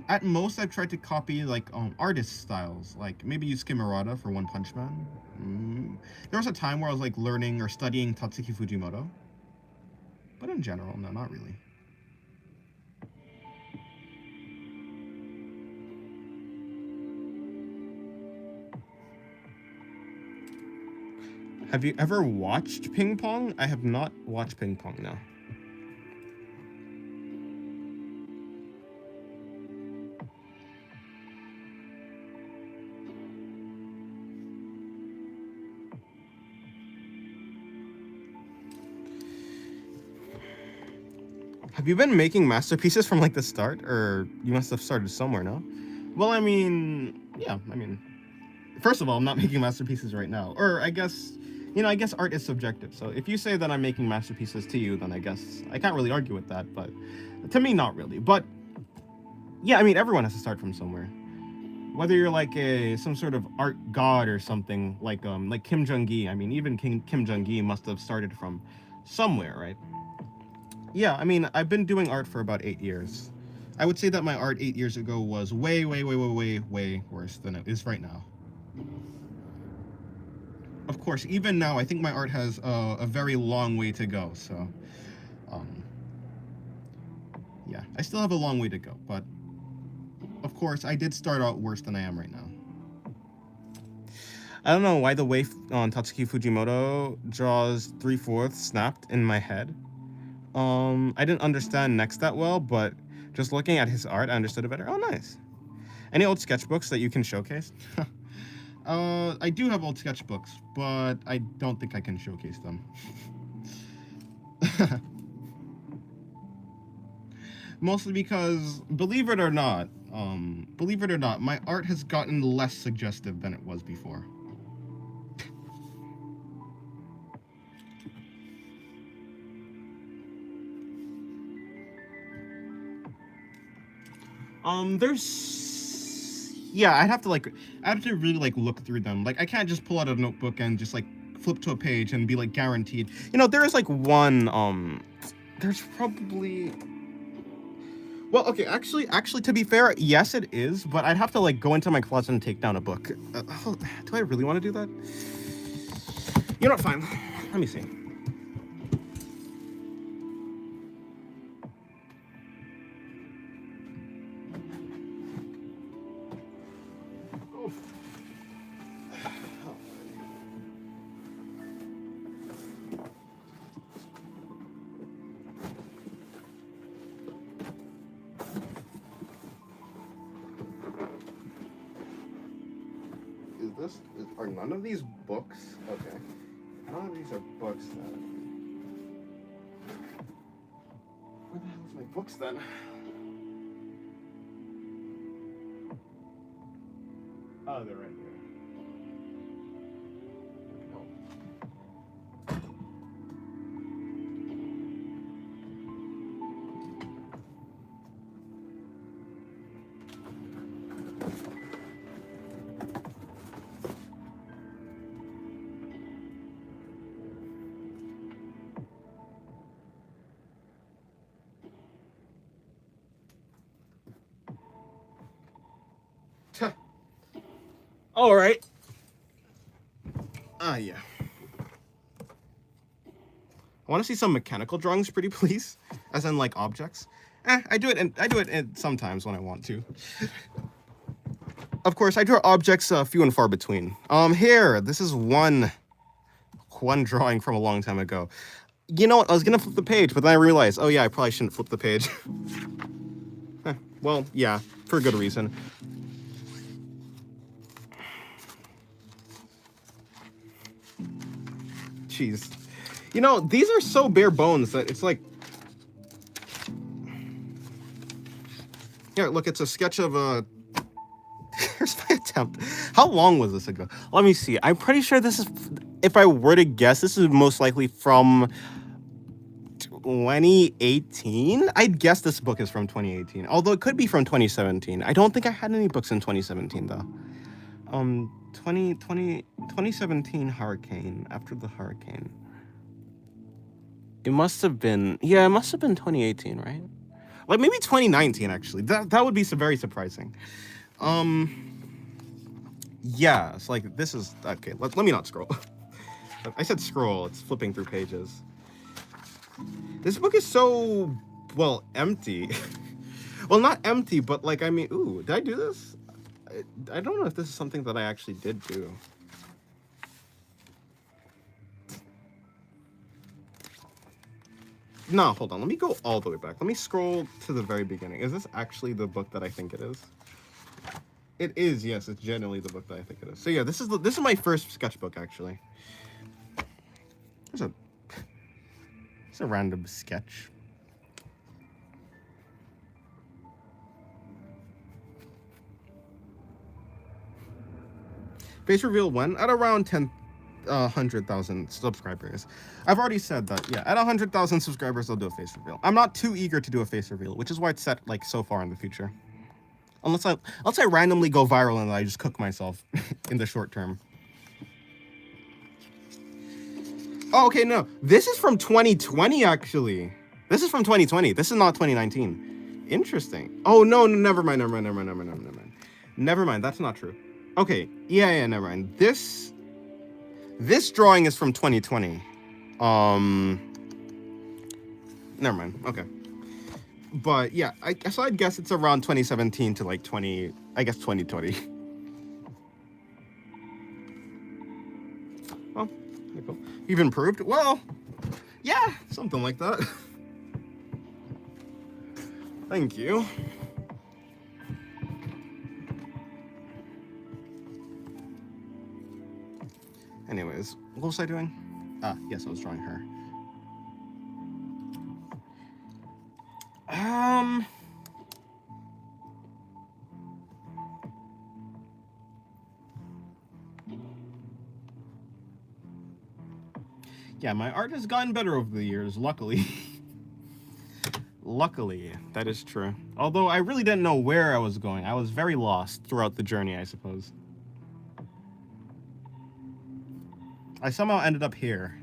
At most I've tried to copy like artist styles, like maybe use Skimmerata for One Punch Man. There was a time where I was like learning or studying Tatsuki Fujimoto, but in general, no, not really. Have you ever watched Ping Pong? I have not watched Ping Pong, no. Have you been making masterpieces from like the start, or you must have started somewhere, no? Well, I mean, yeah, I mean, first of all, I'm not making masterpieces right now, or I guess, I guess art is subjective. So if you say that I'm making masterpieces to you, then I guess I can't really argue with that. But to me, not really. But yeah, I mean, everyone has to start from somewhere. Whether you're like some sort of art god or something like Kim Jong-gi. I mean, even Kim Jong-gi must have started from somewhere, right? Yeah, I mean, I've been doing art for about 8 years. I would say that my art 8 years ago was way worse than it is right now. Of course, even now, I think my art has a very long way to go. So, yeah, I still have a long way to go. But, of course, I did start out worse than I am right now. I don't know why the way on Tatsuki Fujimoto draws 3/4 snapped in my head. I didn't understand Next that well, but just looking at his art, I understood it better. Oh, nice. Any old sketchbooks that you can showcase? I do have old sketchbooks, but I don't think I can showcase them. Mostly because, believe it or not, my art has gotten less suggestive than it was before. There's yeah, I have to really like look through them. Like I can't just pull out a notebook and just like flip to a page and be like guaranteed. You know, there is like one there's probably well, okay, actually, to be fair, yes, it is, but I'd have to like go into my closet and take down a book. Do I really want to do that? You know what? Fine. Let me see. Are none of these books? Okay. None of these are books then. Where the hell is my books then? Oh, they're right here. All right. Yeah. I want to see some mechanical drawings, pretty please, as in like objects. I do it sometimes when I want to. Of course, I draw objects few and far between. Here, this is one drawing from a long time ago. You know what? I was gonna flip the page, but then I realized, oh yeah, I probably shouldn't flip the page. Well, yeah, for a good reason. Jeez. You know, these are so bare bones that it's like... Yeah, look, it's a sketch of a... Here's my attempt. How long was this ago? Let me see. I'm pretty sure this is... If I were to guess, this is most likely from 2018? I'd guess this book is from 2018. Although it could be from 2017. I don't think I had any books in 2017, though. 2017 hurricane, after the hurricane. It must have been, yeah, it must have been 2018, right? Like maybe 2019, actually. That would be very surprising. Yeah, it's like, this is, okay, let me not scroll. I said scroll, it's flipping through pages. This book is so, well, empty. Well, not empty, but like, I mean, ooh, did I do this? I don't know if this is something that I actually did do. No, hold on. Let me go all the way back. Let me scroll to the very beginning. Is this actually the book that I think it is? It is, yes. It's generally the book that I think it is. So yeah, this is my first sketchbook, actually. It's a random sketch. Face reveal when? At around 100,000 subscribers. I've already said that, yeah, at 100,000 subscribers, I'll do a face reveal. I'm not too eager to do a face reveal, which is why it's set, like, so far in the future. Unless I randomly go viral and I just cook myself in the short term. Oh, okay, no. This is from 2020, actually. This is from 2020. This is not 2019. Interesting. Oh, no, never mind. Never mind, that's not true. Okay, yeah, never mind. This drawing is from 2020. Never mind, okay. But yeah, so I'd guess it's around 2017 to like 2020. Oh, cool. You've improved? Well, yeah, something like that. Thank you. Anyways, what was I doing? Yes, I was drawing her. Yeah, my art has gotten better over the years, luckily. Luckily, that is true. Although I really didn't know where I was going. I was very lost throughout the journey, I suppose. I somehow ended up here.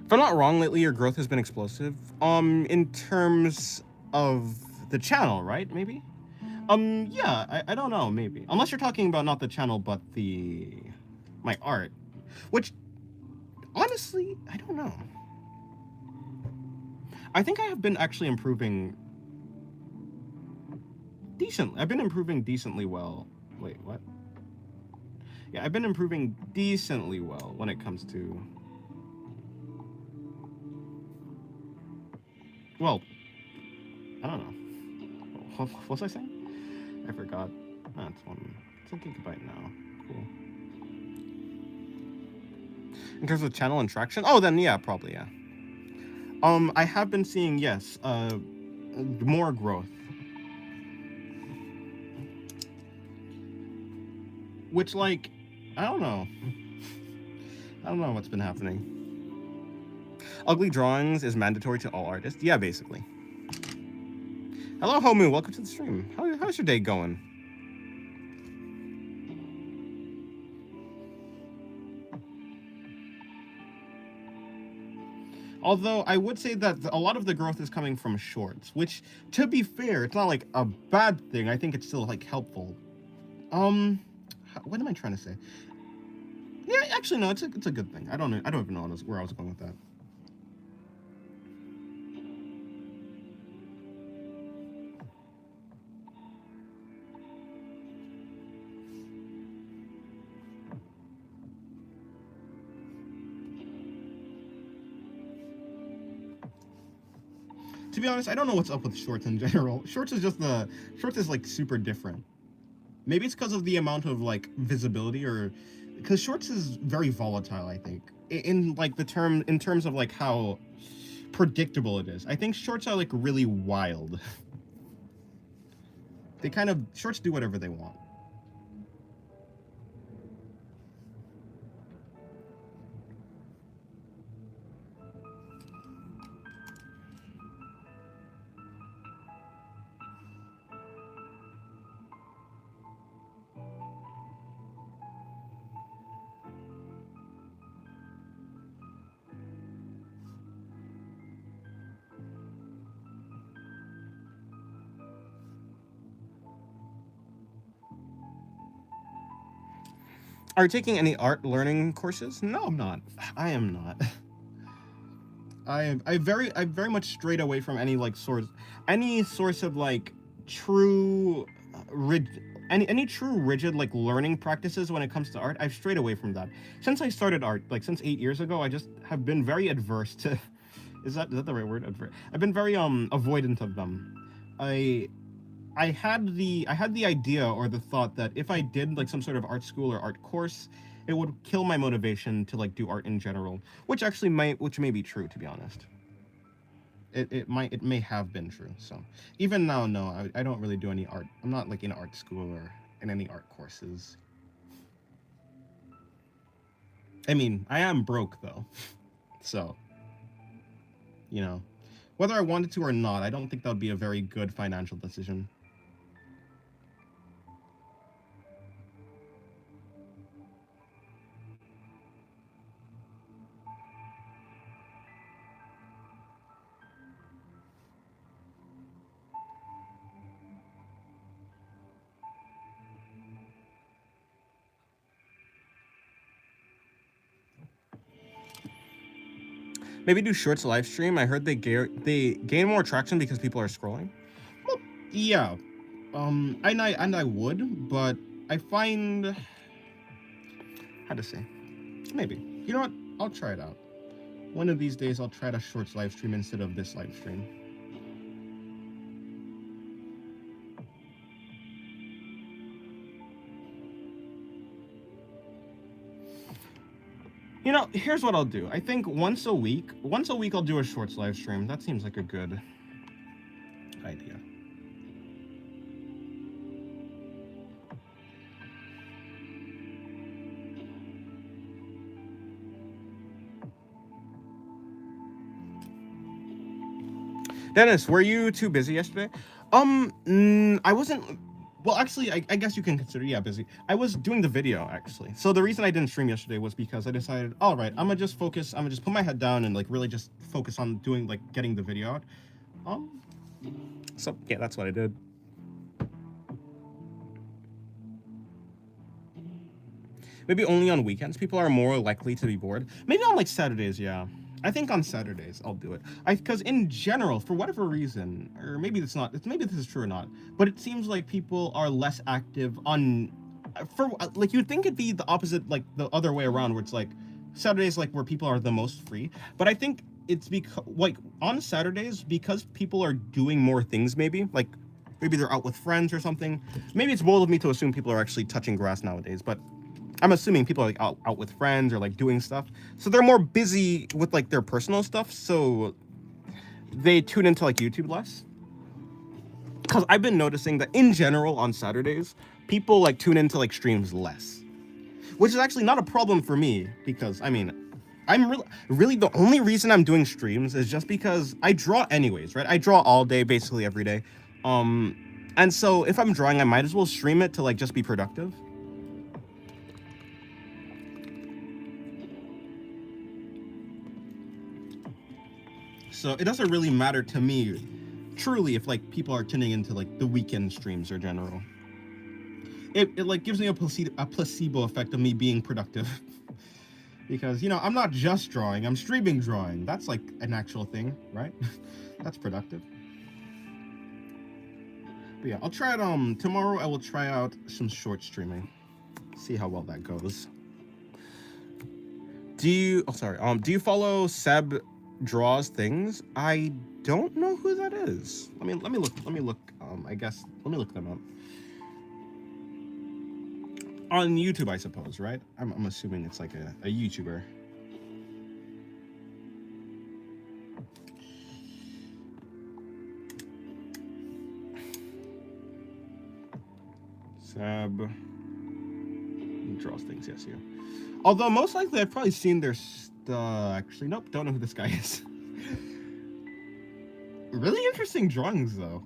If I'm not wrong, lately your growth has been explosive. In terms of the channel, right? Maybe? Yeah, I don't know, maybe. Unless you're talking about not the channel, but my art. Which, honestly, I don't know. I think I have been actually improving decently. I've been improving decently well. Wait, what? Yeah, I've been improving decently well when it comes to... Well, I don't know. What was I saying? I forgot. That's one. It's a gigabyte now. Cool. In terms of channel and traction? Oh, then yeah, probably, yeah. I have been seeing, yes, more growth. Which, like, I don't know. I don't know what's been happening. Ugly drawings is mandatory to all artists? Yeah, basically. Hello, Homu. Welcome to the stream. How's your day going? Although I would say that a lot of the growth is coming from shorts, which, to be fair, it's not like a bad thing. I think it's still like helpful. What am I trying to say? Yeah, actually, no, it's a good thing. I don't even know where I was going with that. To be honest, I don't know what's up with shorts in general. Shorts is like super different. Maybe it's because of the amount of like visibility, or because shorts is very volatile. I think in like in terms of like how predictable it is. I think shorts are like really wild. Shorts do whatever they want. Are you taking any art learning courses? No, I'm not. I am not. I very much strayed away from any source of like true any true rigid like learning practices when it comes to art. I've strayed away from that since I started art, like since 8 years ago. I just have been very adverse to is that the right word? I've been very avoidant of them. I I had the idea or the thought that if I did like some sort of art school or art course, it would kill my motivation to like do art in general, which may be true, to be honest. It may have been true. So even now, no, I don't really do any art. I'm not like in art school or in any art courses. I mean, I am broke though, so you know, whether I wanted to or not, I don't think that would be a very good financial decision. Maybe do shorts live stream. I heard they gain more traction because people are scrolling. Well, yeah. I would, but I find how to say. Maybe. You know what? I'll try it out. One of these days I'll try to shorts live stream instead of this live stream. You know, here's what I'll do. I think once a week I'll do a shorts live stream. That seems like a good idea. Dennis, were you too busy yesterday? I wasn't. Well, actually, I guess you can consider, yeah, busy. I was doing the video, actually. So the reason I didn't stream yesterday was because I decided, all right, I'm gonna just focus. I'm gonna just put my head down and like really just focus on doing like getting the video out. Um. So yeah, that's what I did. Maybe only on weekends people are more likely to be bored. Maybe on like Saturdays, yeah. I think on Saturdays I'll do it. Because in general, for whatever reason, or maybe it's not, maybe this is true or not, but it seems like people are less active on, for like you'd think it'd be the opposite, like the other way around, where it's like Saturdays like where people are the most free. But I think it's because like on Saturdays because people are doing more things, maybe like maybe they're out with friends or something. Maybe it's bold of me to assume people are actually touching grass nowadays, but I'm assuming people are like out with friends or like doing stuff. So they're more busy with like their personal stuff. So they tune into like YouTube less. Because I've been noticing that in general on Saturdays, people like tune into like streams less. Which is actually not a problem for me because I mean, I'm really the only reason I'm doing streams is just because I draw anyways, right? I draw all day, basically every day. And so if I'm drawing, I might as well stream it to like just be productive. So it doesn't really matter to me, truly, if like people are tuning into like the weekend streams or general. It like gives me a placebo effect of me being productive. Because, you know, I'm not just drawing, I'm streaming drawing. That's like an actual thing, right? That's productive. But yeah, I'll try it, tomorrow I will try out some short streaming. See how well that goes. Do you follow Seb Draws Things? I don't know who that is. Let me look, I guess, let me look them up. On YouTube, I suppose, right? I'm assuming it's like a YouTuber. Seb Draws Things, yes, yeah. Although most likely I've probably seen their actually, nope, don't know who this guy is. Really interesting drawings, though.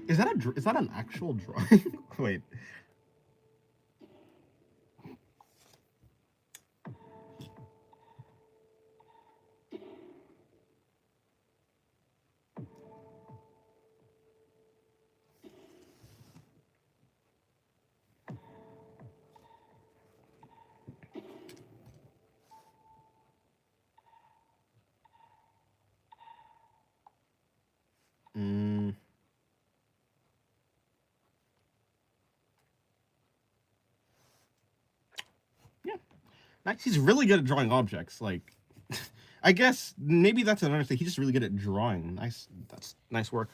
Is that an actual drawing? Wait. Yeah. Nice. He's really good at drawing objects. Like, I guess maybe that's another thing. He's just really good at drawing. Nice. That's nice work.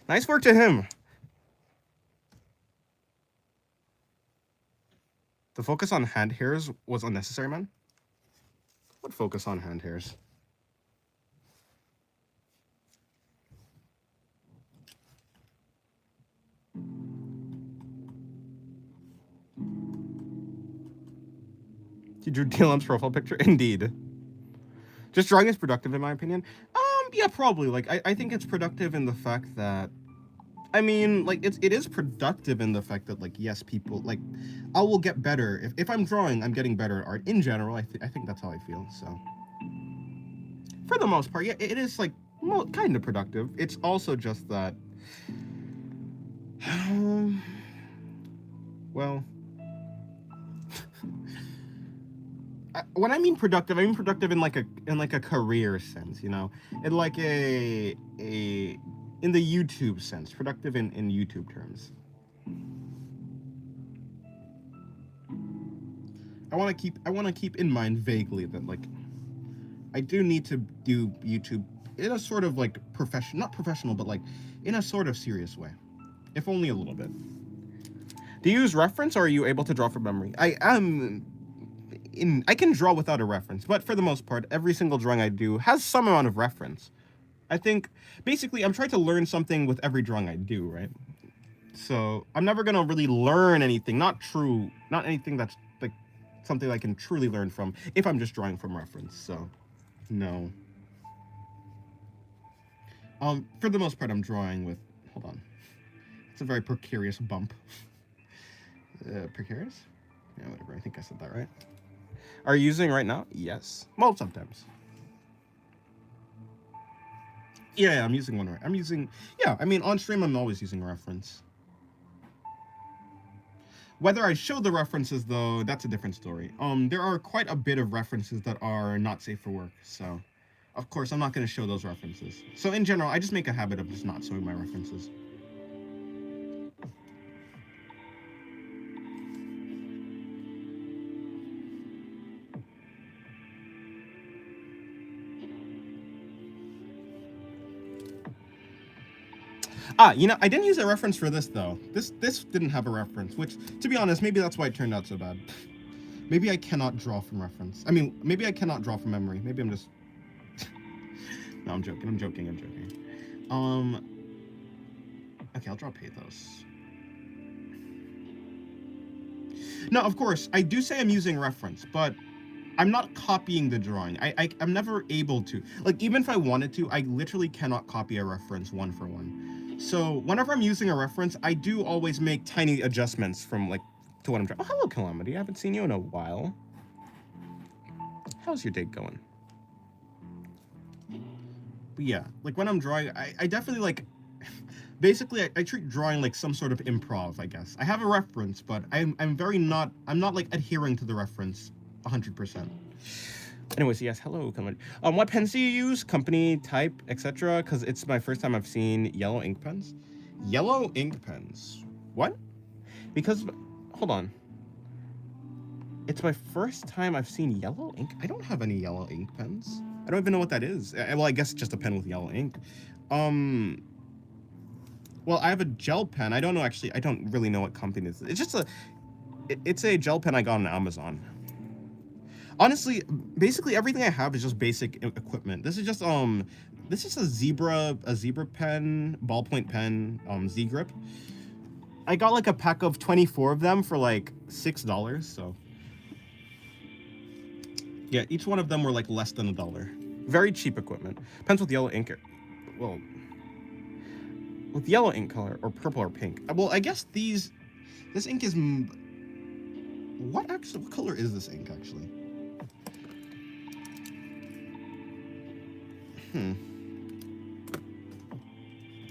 Nice work to him. The focus on hand hairs was unnecessary, man. What focus on hand hairs? You drew Dylan's profile picture? Indeed. Just drawing is productive in my opinion. Yeah, probably. Like, I think it's productive in the fact that, I mean, like, it is productive in the fact that, like, yes, people, like, I will get better. If I'm drawing, I'm getting better at art. In general, I think that's how I feel, so. For the most part, yeah, it is, like, kind of productive. It's also just that, well, when I mean productive in like a career sense, you know, in like in the YouTube sense, productive in YouTube terms. I want to keep in mind vaguely that like I do need to do YouTube in a sort of like not professional, but like in a sort of serious way, if only a little bit. Do you use reference, or are you able to draw from memory? I can draw without a reference, but for the most part, every single drawing I do has some amount of reference. I think, basically, I'm trying to learn something with every drawing I do, right? So, I'm never gonna really learn anything, not anything that's, like, something I can truly learn from, if I'm just drawing from reference, so, no. For the most part, I'm drawing with. Hold on. It's a very precarious bump. Precarious? Yeah, whatever. I think I said that right. Are you using right now? Yes. Well, sometimes. Yeah, I'm using one right. I'm using. Yeah, I mean, on stream, I'm always using a reference. Whether I show the references, though, that's a different story. There are quite a bit of references that are not safe for work, so of course I'm not going to show those references. So in general, I just make a habit of just not showing my references. You know, I didn't use a reference for this though. This didn't have a reference, which, to be honest, maybe that's why it turned out so bad. Maybe I cannot draw from reference. I mean, maybe I cannot draw from memory. Maybe I'm just. No, I'm joking. I'm joking. I'm joking. Okay, I'll draw pathos. No, of course, I do say I'm using reference, but I'm not copying the drawing. I'm never able to. Like, even if I wanted to, I literally cannot copy a reference one for one. So whenever I'm using a reference, I do always make tiny adjustments from, like, to what I'm drawing. Oh, hello, Calamity. I haven't seen you in a while. How's your day going? But yeah, like, when I'm drawing, I definitely, like, basically, I treat drawing like some sort of improv, I guess. I have a reference, but I'm not, like, adhering to the reference 100%. Anyways, yes, hello, Calamity. What pens do you use? Company, type, etc.? Because it's my first time I've seen yellow ink pens. Yellow ink pens? What? Because, hold on. It's my first time I've seen yellow ink. I don't have any yellow ink pens. I don't even know what that is. Well, I guess it's just a pen with yellow ink. Well, I have a gel pen. I don't know, actually. I don't really know what company it is. It's just it's a gel pen I got on Amazon. Honestly, basically everything I have is just basic equipment. This is just a zebra pen, ballpoint pen, Z grip. I got like a pack of 24 of them for like $6, so yeah, each one of them were like less than $1. Very cheap equipment. Pens with yellow ink. Well, with yellow ink color or purple or pink. Well, I guess this ink is what color is this ink actually?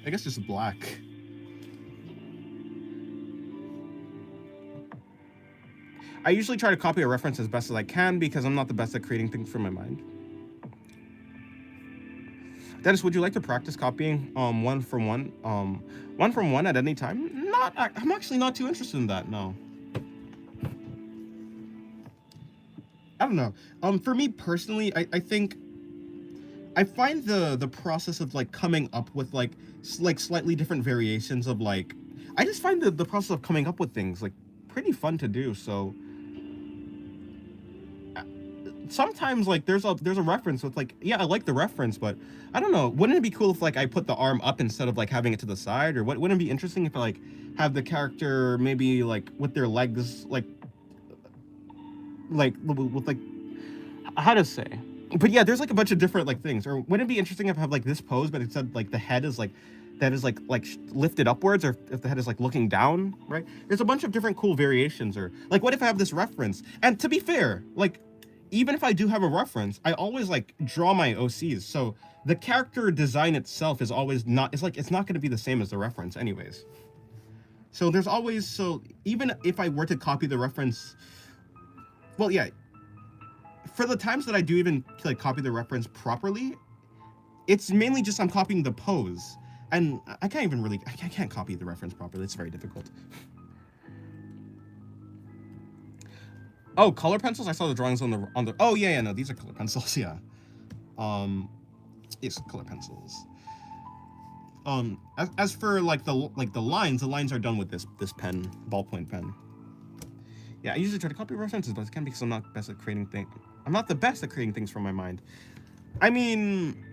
I guess just black. I usually try to copy a reference as best as I can because I'm not the best at creating things from my mind. Dennis, would you like to practice copying one from one at any time? I'm actually not too interested in that, no. I don't know. For me personally, I think I find the process of like coming up with like slightly different variations of like, I just find the process of coming up with things like pretty fun to do. So sometimes like there's a reference with like, yeah, I like the reference, but I don't know, wouldn't it be cool if like I put the arm up instead of like having it to the side? Or wouldn't it be interesting if I like have the character maybe like with their legs like with like, how to say? But yeah, there's like a bunch of different like things. Or wouldn't it be interesting if I have like this pose, but instead like the head is like lifted upwards, or if the head is like looking down, right? There's a bunch of different cool variations. Or like, what if I have this reference? And to be fair, like, even if I do have a reference, I always like draw my OCs. So the character design itself is always not, it's not going to be the same as the reference anyways. So there's always, so even if I were to copy the reference, well, yeah, for the times that I do even like copy the reference properly, it's mainly just I'm copying the pose. And I can't copy the reference properly. It's very difficult. Oh, color pencils? I saw the drawings on the oh yeah, no, these are color pencils, yeah. Yes, color pencils. As for like the lines are done with this pen, ballpoint pen. Yeah, I usually try to copy references, but I can't because I'm not best at creating things. I'm not the best at creating things from my mind. I mean,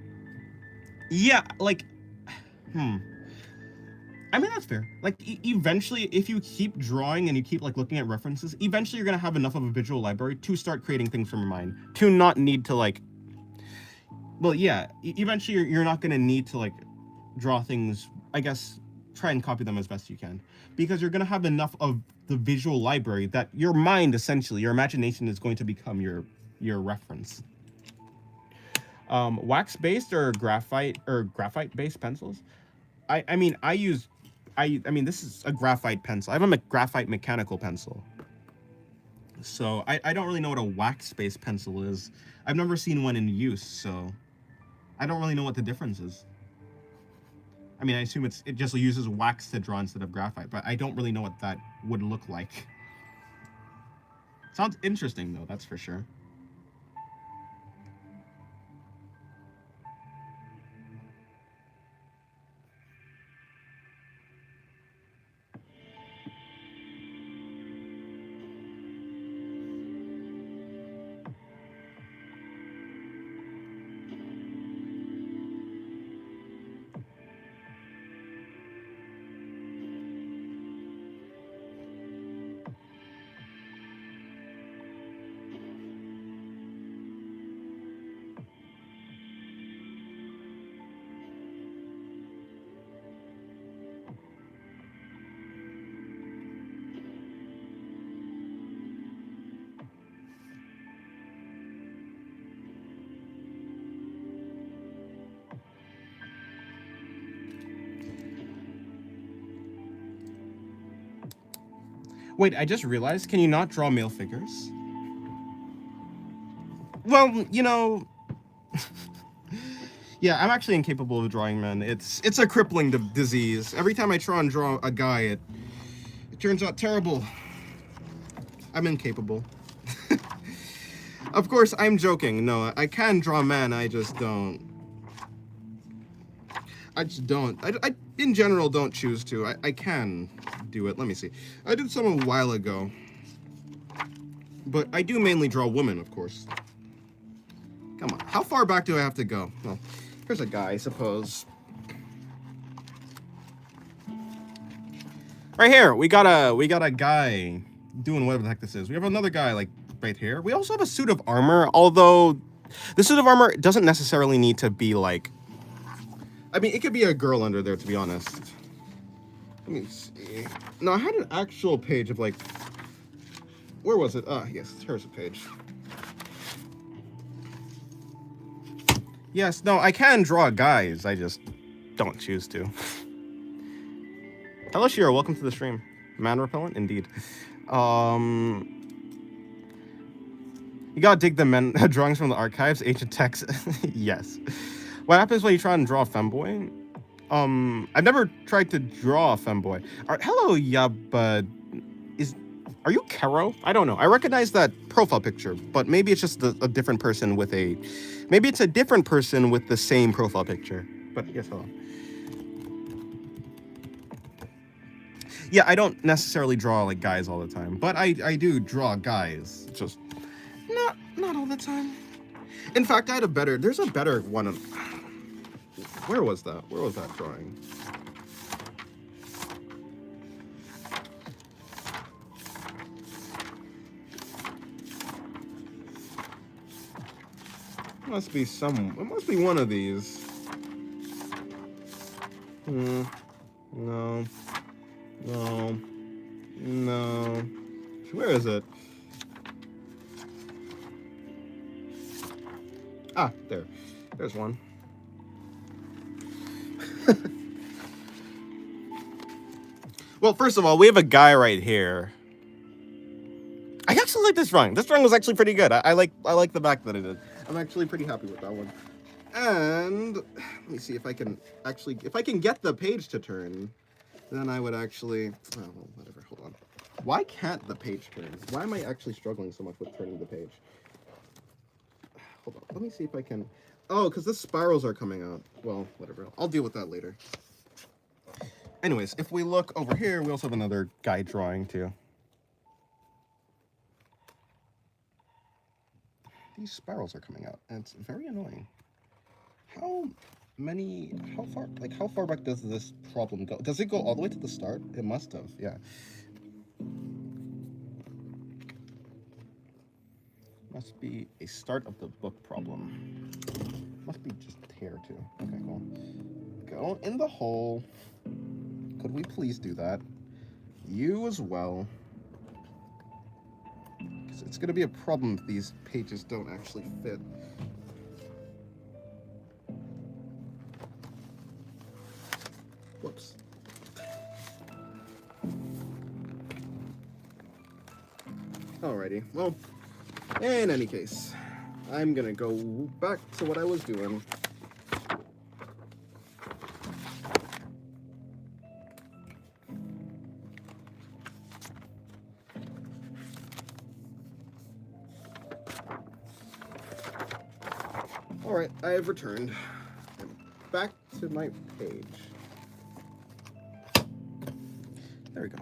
yeah, like, I mean, that's fair. Like, eventually, if you keep drawing and you keep, like, looking at references, eventually you're gonna have enough of a visual library to start creating things from your mind. To not need to, like... Well, yeah, eventually you're not gonna need to, like... draw things, I guess, try and copy them as best you can, because you're going to have enough of the visual library that your mind, essentially, your imagination is going to become your reference. Wax based or graphite based pencils. I mean, I mean, this is a graphite pencil. I have a graphite mechanical pencil. So I don't really know what a wax based pencil is. I've never seen one in use, so I don't really know what the difference is. I mean, I assume it just uses wax to draw instead of graphite, but I don't really know what that would look like. Sounds interesting though, that's for sure. Wait, I just realized, can you not draw male figures? Well, you know, yeah, I'm actually incapable of drawing men. It's a crippling disease. Every time I try and draw a guy, it turns out terrible. I'm incapable. Of course, I'm joking. No, I can draw men, I just don't. I just don't. I in general don't choose to. I can do it. Let me see. I did some a while ago. But I do mainly draw women, of course. Come on. How far back do I have to go? Well, here's a guy, I suppose. Right here, we got a guy doing whatever the heck this is. We have another guy like right here. We also have a suit of armor, although the suit of armor doesn't necessarily need to be like, I mean, it could be a girl under there, to be honest. Let me see. No, I had an actual page of like, where was it? Ah, yes, here's a page. Yes, no, I can draw guys. I just don't choose to. Hello, Shiro. Welcome to the stream. Man repellent, indeed. You gotta dig the men drawings from the archives, ancient texts. Yes. What happens when you try and draw a femboy? I've never tried to draw a femboy. Hello, Yabba. Are you Kero? I don't know. I recognize that profile picture, but maybe it's just a different person with a. Maybe it's a different person with the same profile picture. But yes, hello. Yeah, I don't necessarily draw like guys all the time, but I do draw guys. Just not all the time. In fact, I had a better. There's a better one. Where was that? Where was that drawing? Must be some. It must be one of these. No. No. No. Where is it? Ah, there. There's one. Well, first of all, we have a guy right here. I actually like this drawing. This drawing was actually pretty good. I like the back that it did. I'm actually pretty happy with that one. And let me see if I can actually, if I can get the page to turn, then I would actually, oh, whatever, hold on. Why can't the page turn? Why am I actually struggling so much with turning the page? Hold on, let me see if I can, oh, because the spirals are coming out. Well, whatever, I'll deal with that later. Anyways, if we look over here, we also have another guy drawing too. These spirals are coming out, and it's very annoying. How far back does this problem go? Does it go all the way to the start? It must have, yeah. Must be a start of the book problem. Must be just here too. Okay, cool. go in the hole. Could we please do that? You as well. Because it's going to be a problem if these pages don't actually fit. Whoops. Alrighty, well, in any case, I'm gonna go back to what I was doing. Alright, I have returned. I'm back to my page. There we go.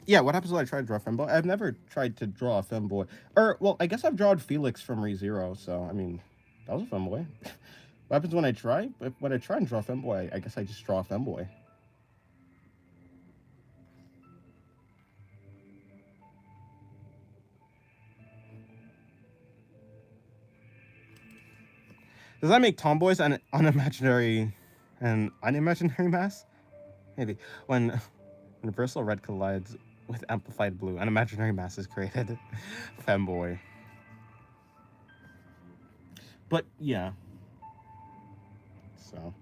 Yeah, what happens when I try to draw a femboy? I've never tried to draw a femboy. Or, well, I guess I've drawn Felix from ReZero, so, I mean, that was a femboy. What happens when I try? When I try and draw a femboy, I guess I just draw a femboy. Does that make tomboys an unimaginary mass? Maybe. When universal red collides with amplified blue, an imaginary mass is created. Femboy. But yeah. So.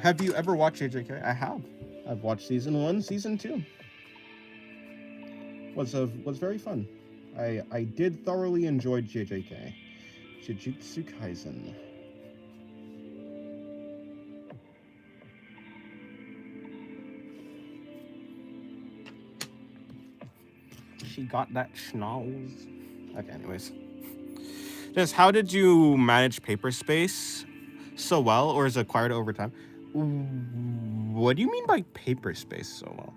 Have you ever watched JJK? I have. I've watched season 1, season 2. Was very fun. I did thoroughly enjoy JJK. Jujutsu Kaisen. She got that schnoz. Okay, anyways. Just how did you manage paper space so well, or is it acquired over time? What do you mean by paper space so well?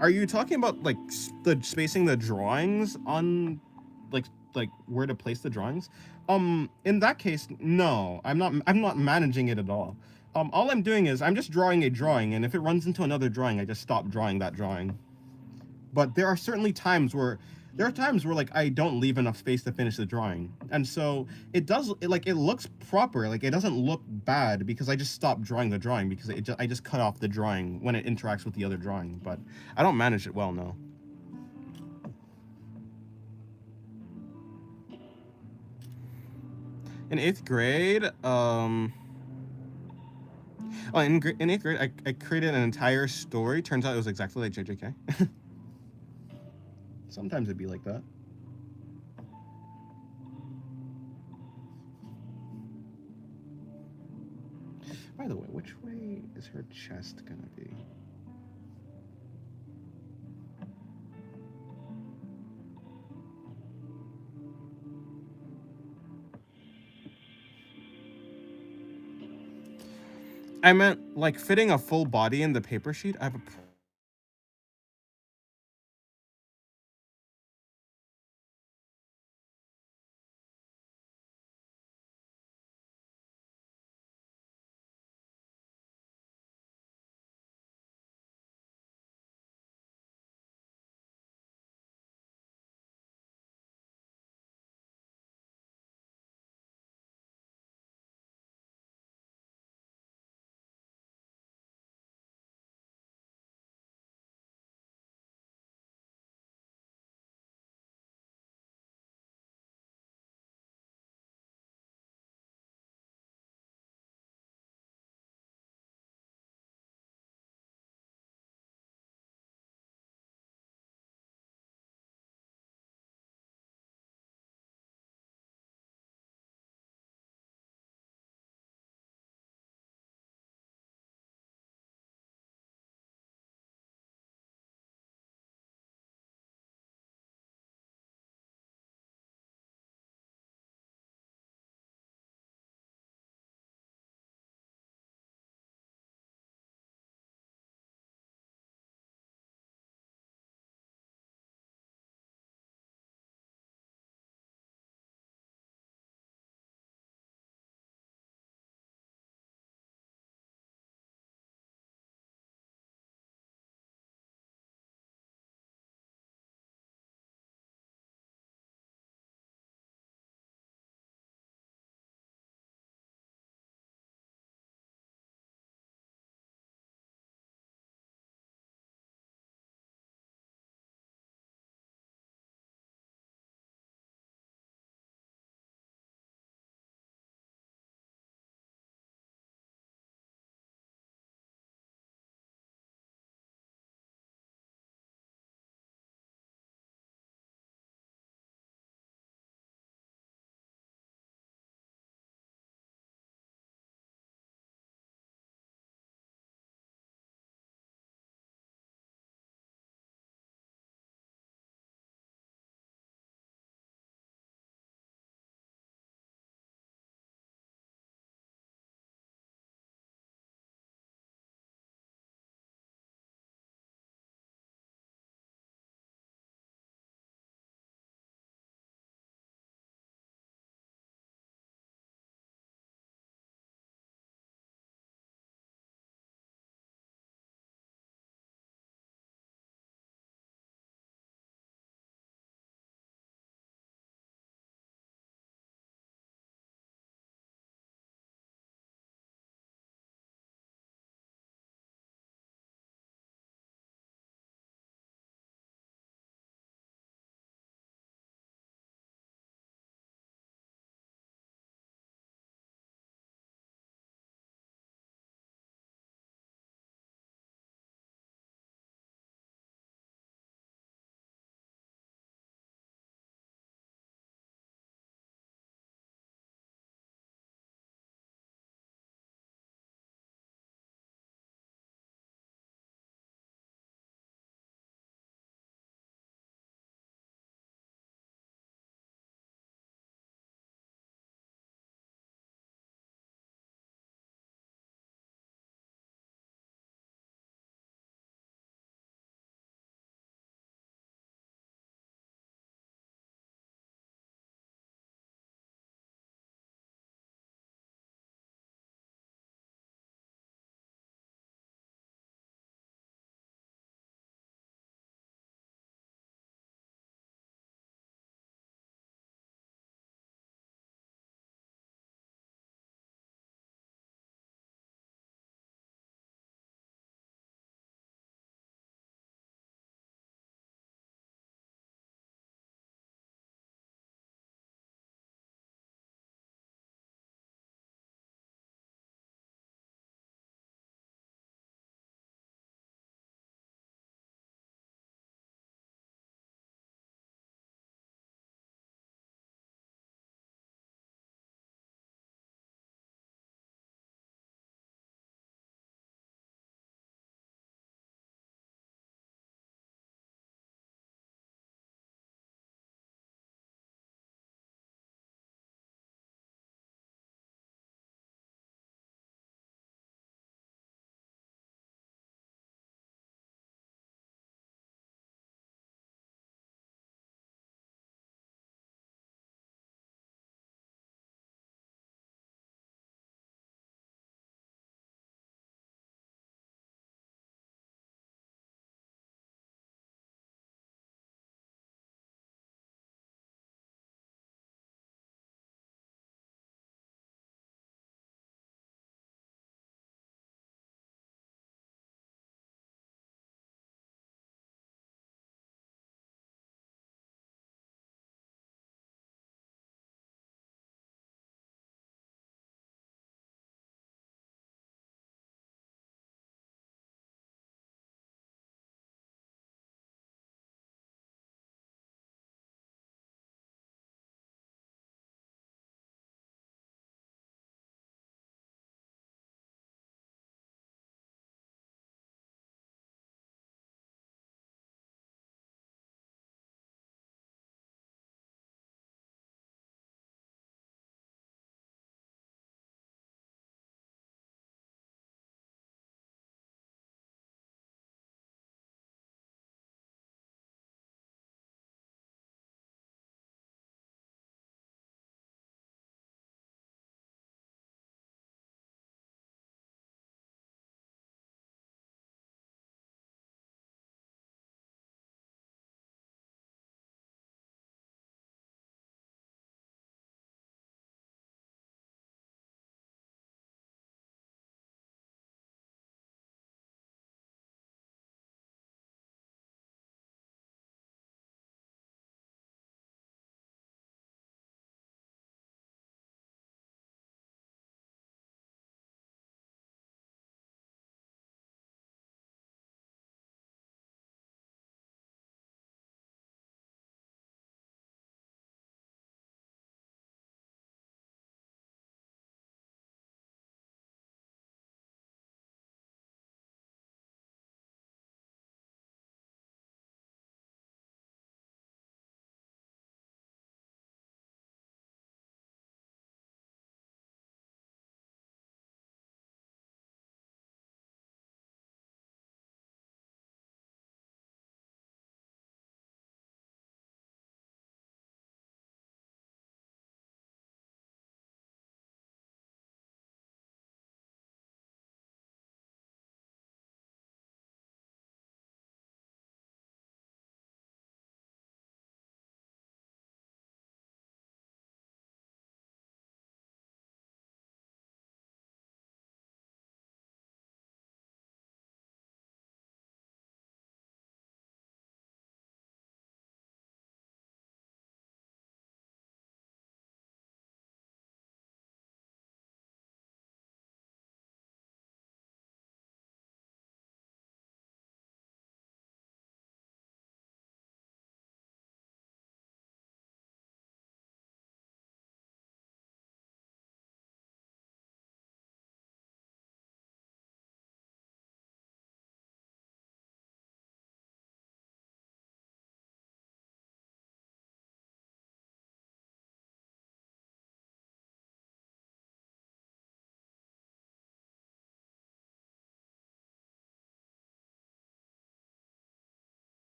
Are you talking about like the spacing the drawings on like where to place the drawings? In that case, no. I'm not managing it at all. All I'm doing is I'm just drawing a drawing, and if it runs into another drawing, I just stop drawing that drawing. But there are certainly times where like I don't leave enough space to finish the drawing, and so it looks proper, like it doesn't look bad because I just stopped drawing the drawing because I just cut off the drawing when it interacts with the other drawing. But I don't manage it well, no. In 8th grade, in 8th grade, I created an entire story. Turns out it was exactly like JJK. Sometimes it'd be like that. By the way, which way is her chest gonna be? I meant like fitting a full body in the paper sheet. I have a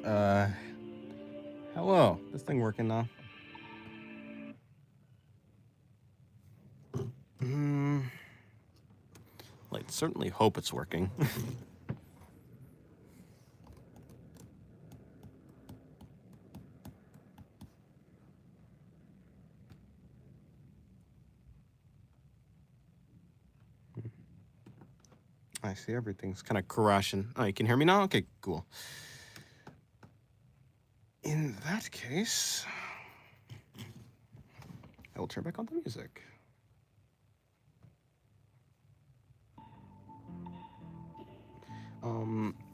Uh, hello. This thing working now? Hmm. Well, I certainly hope it's working. I see everything's kind of crashing. Oh, you can hear me now? Okay, cool. In that case, I will turn back on the music.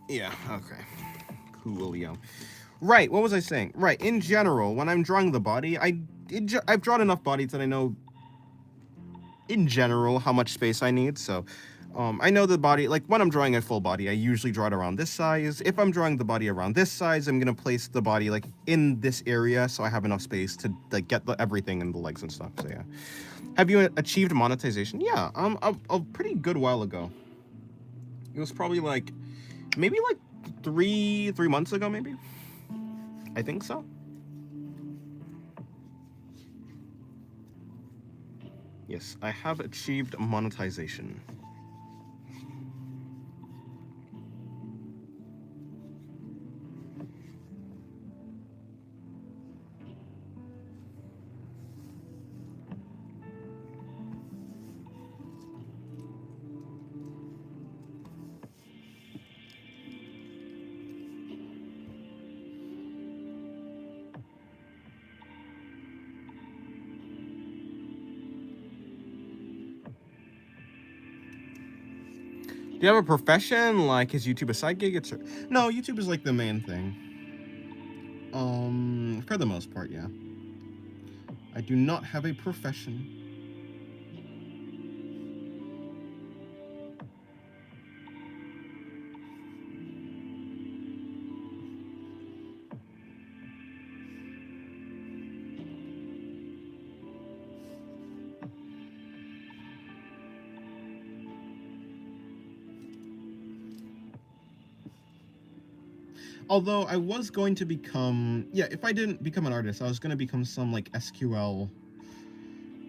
Yeah, okay. Coolio. Right, what was I saying? Right, in general, when I'm drawing the body, I've drawn enough bodies that I know, in general, how much space I need, so... I know the body, like when I'm drawing a full body, I usually draw it around this size. If I'm drawing the body around this size, I'm gonna place the body like in this area so I have enough space to like get everything and the legs and stuff, so yeah. Have you achieved monetization? Yeah, a pretty good while ago. It was probably like, maybe like three months ago, maybe? I think so. Yes, I have achieved monetization. Do you have a profession? Like, is YouTube a side gig? No, YouTube is like the main thing. For the most part, yeah. I do not have a profession. Although I was going to become, yeah, if I didn't become an artist, I was going to become some like SQL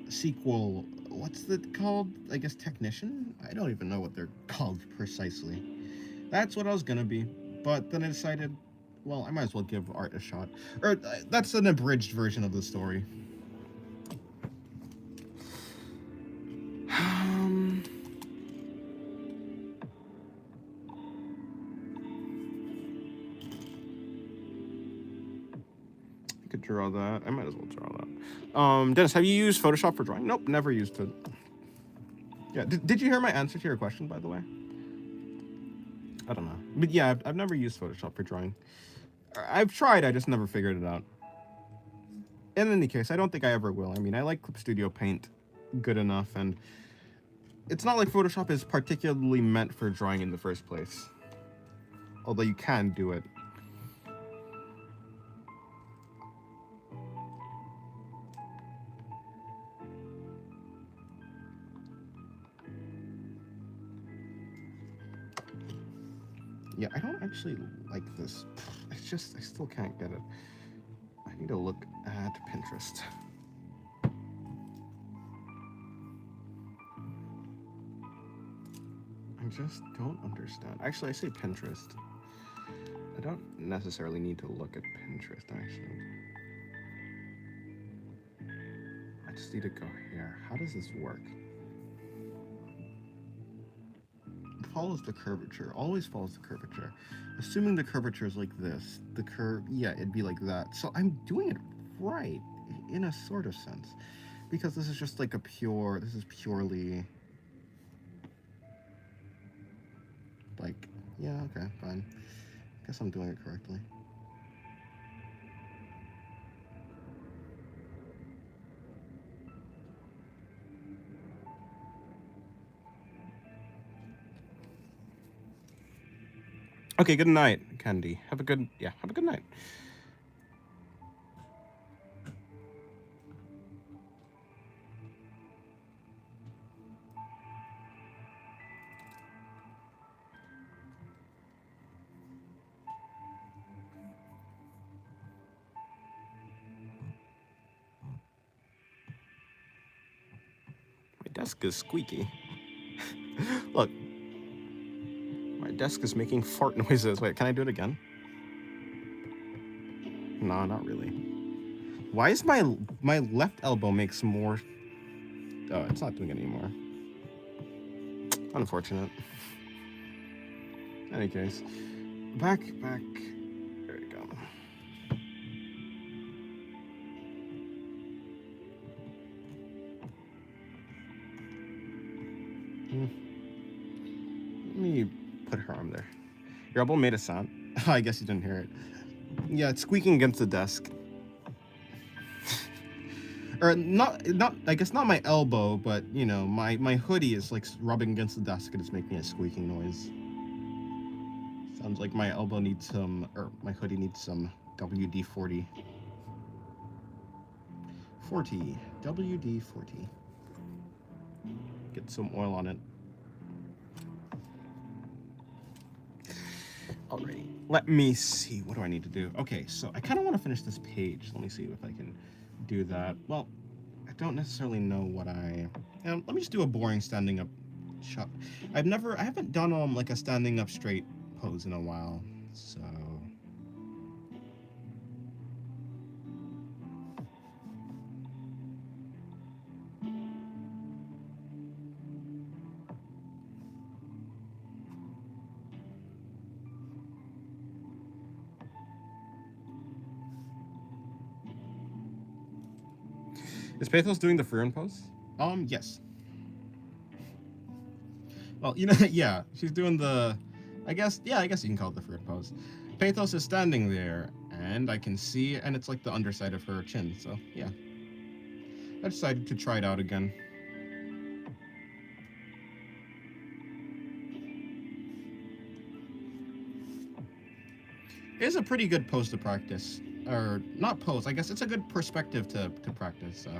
SQL, what's it called? I guess technician? I don't even know what they're called precisely. That's what I was going to be. But then I decided, well, I might as well give art a shot. Or that's an abridged version of the story. I could draw that. I might as well draw that. Dennis, have you used Photoshop for drawing? Nope, never used it. Yeah, did you hear my answer to your question, by the way? I don't know. But yeah, I've never used Photoshop for drawing. I've tried, I just never figured it out. In any case, I don't think I ever will. I mean, I like Clip Studio Paint good enough, and it's not like Photoshop is particularly meant for drawing in the first place. Although you can do it. Yeah, I don't actually like this. It's just, I still can't get it. I need to look at Pinterest. I just don't understand. Actually, I say Pinterest. I don't necessarily need to look at Pinterest, actually. I just need to go here. How does this work? It follows the curvature. Always follows the curvature. Assuming the curvature is like this, the curve, yeah, it'd be like that. So I'm doing it right, in a sort of sense. Because this is just like a pure, this is purely... like, yeah, okay, fine. Guess I'm doing it correctly. Okay, good night, Candy. Have a good night. desk is squeaky. Look. My desk is making fart noises. Wait, can I do it again? No, not really. Why is my left elbow makes more... Oh, it's not doing it anymore. Unfortunate. In any case. Back. There we go. Let me put her arm there. Your elbow made a sound. I guess you didn't hear it. Yeah, it's squeaking against the desk. Or not. I guess not my elbow, but you know, my hoodie is like rubbing against the desk and it's making a squeaking noise. Sounds like my elbow needs some, or my hoodie needs some WD-40. 40. WD-40. Get some oil on it. Alrighty. Let me see. What do I need to do? Okay, so I kind of want to finish this page. Let me see if I can do that. Well, I don't necessarily know what let me just do a boring standing up shot. I haven't done like a standing up straight pose in a while, so. Is Pathos doing the Frieren pose? Yes. Well, you know, yeah, she's doing the, I guess you can call it the Frieren pose. Pathos is standing there, and I can see, and it's like the underside of her chin, so yeah. I decided to try it out again. It is a pretty good pose to practice. Or, not pose, I guess it's a good perspective to practice, so.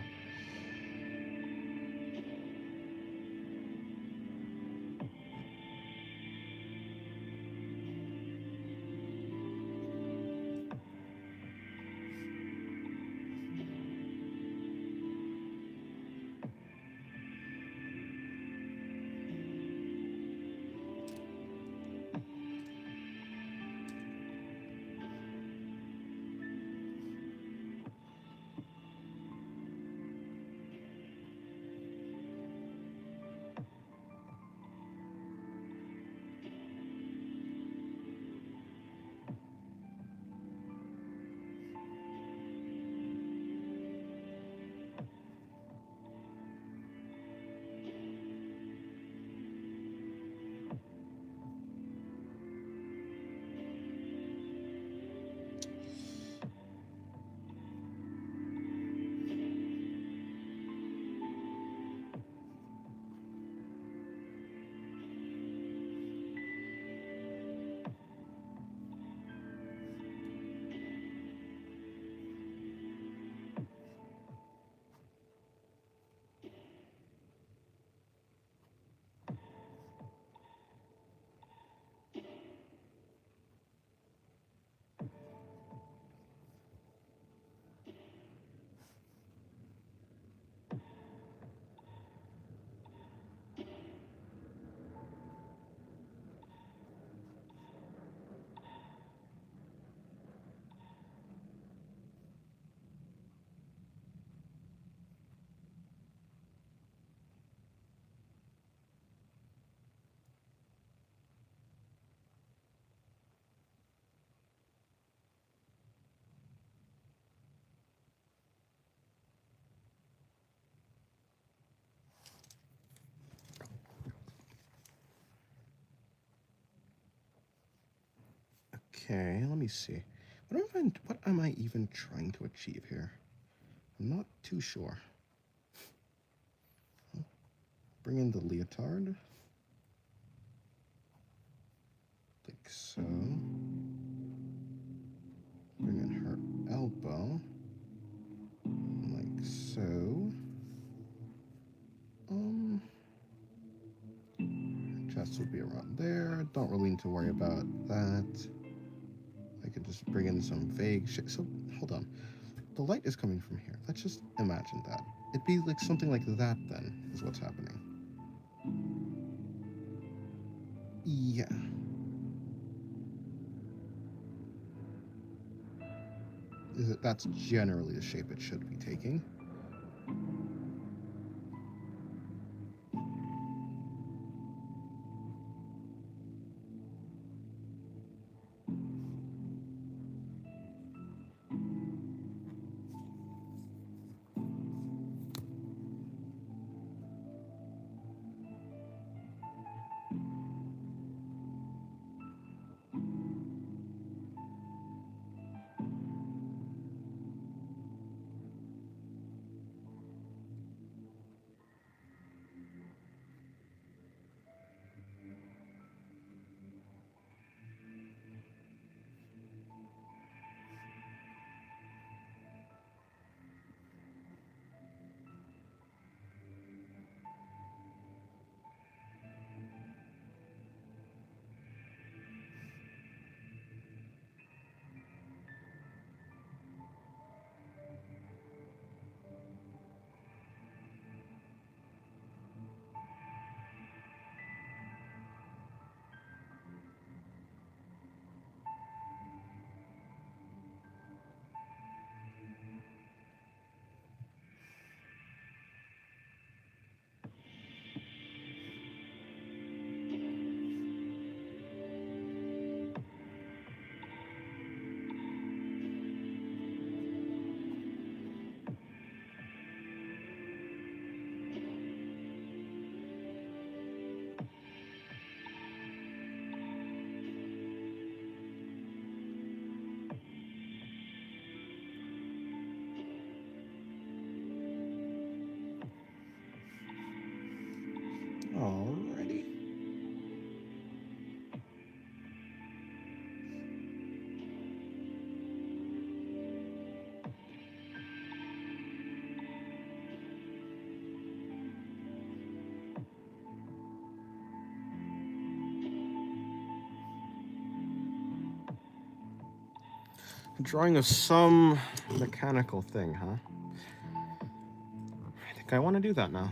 Okay, let me see. What am I even trying to achieve here? I'm not too sure. Bring in the leotard. Like so. Bring in her elbow. Like so. Chest will be around there. Don't really need to worry about that. I could just bring in some vague shit. So, hold on. the light is coming from here. Let's just imagine that. It'd be like something like that then, is what's happening. Yeah. That's generally the shape it should be taking. Alrighty. Drawing of some mechanical thing, huh? I think I want to do that now.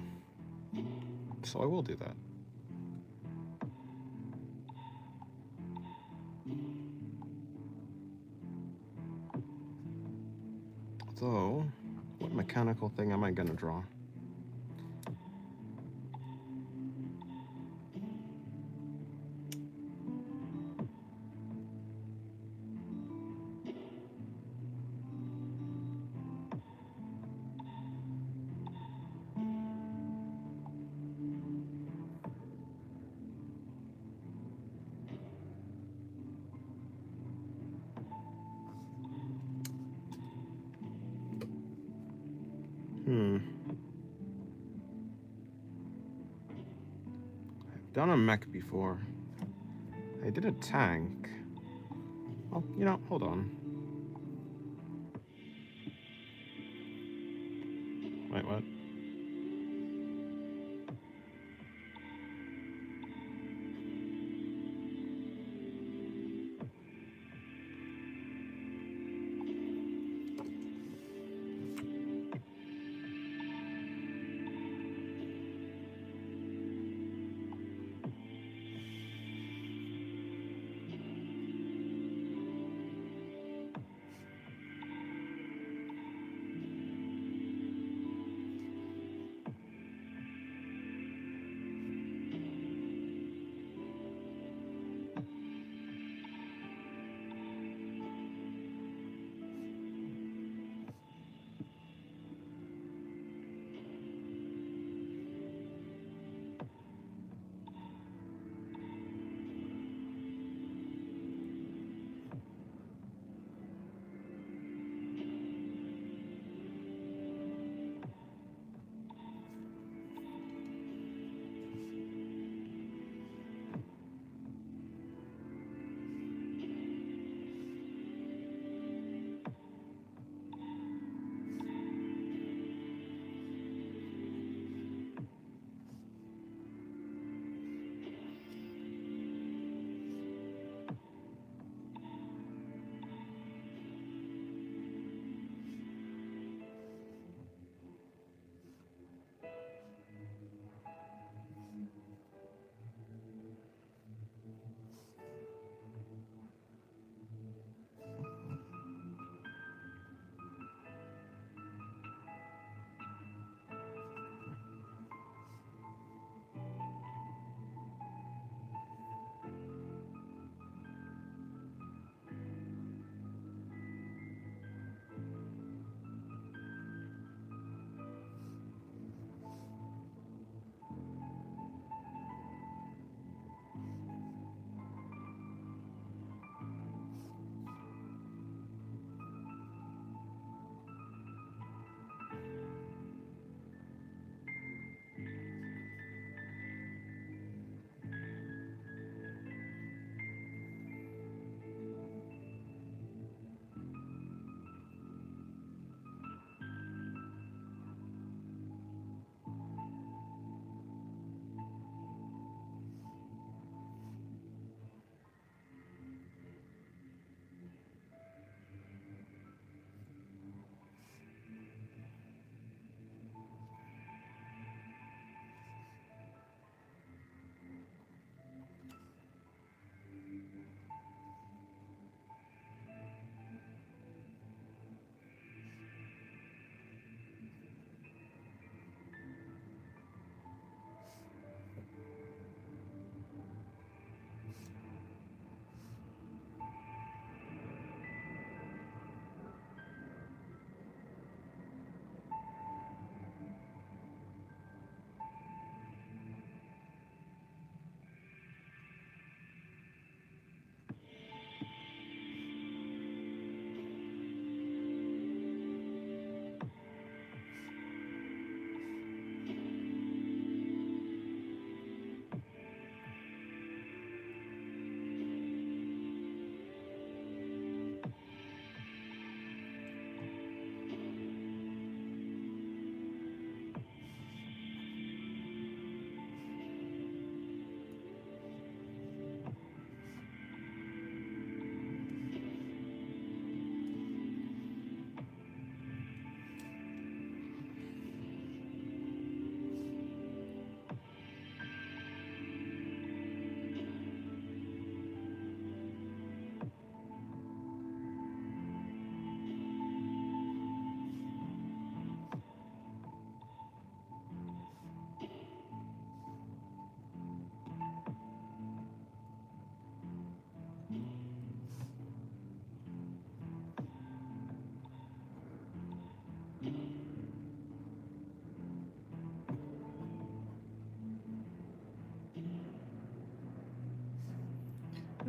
So I will do that. So, what mechanical thing am I going to draw? I've done a mech before. I did a tank. Well, you know, hold on. Wait, what?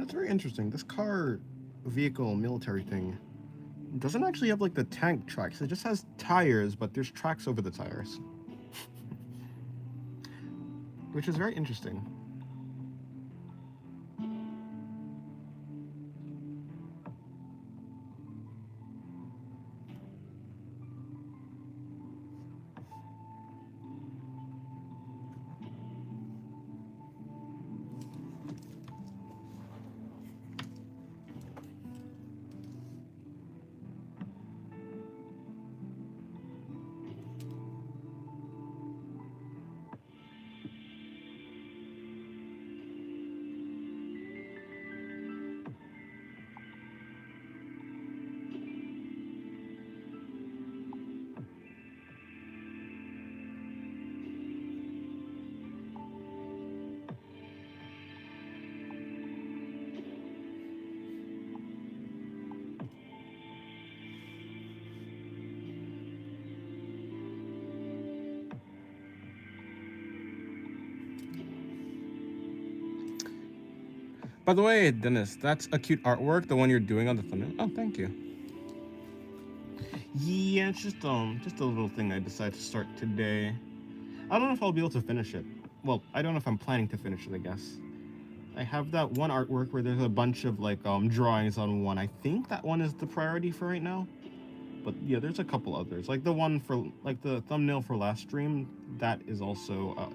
That's very interesting. This car, vehicle, military thing doesn't actually have like the tank tracks. It just has tires, but there's tracks over the tires, which is very interesting. By the way, Dennis, that's a cute artwork, the one you're doing on the thumbnail. Oh, thank you. Yeah, it's just a little thing I decided to start today. I don't know if I'll be able to finish it. Well, I don't know if I'm planning to finish it, I guess. I have that one artwork where there's a bunch of like drawings on one. I think that one is the priority for right now. But yeah, there's a couple others. Like the one for like the thumbnail for last stream, that is also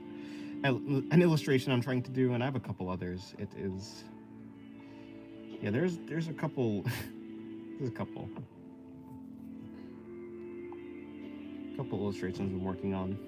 an illustration I'm trying to do, and I have a couple others. It is, yeah, there's a couple. There's a couple illustrations I'm working on.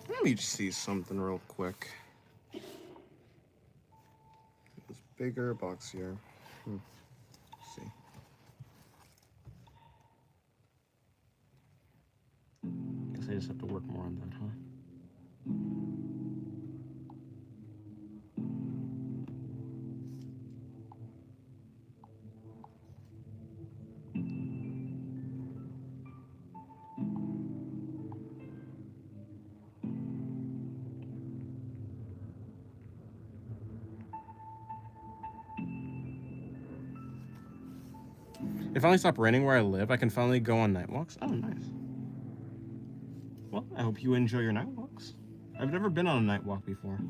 Let me just see something real quick. It's bigger, boxier. Let's see. Guess I just have to work more on that, huh? It finally stopped raining where I live. I can finally go on night walks. Oh, nice. Well, I hope you enjoy your night walks. I've never been on a night walk before.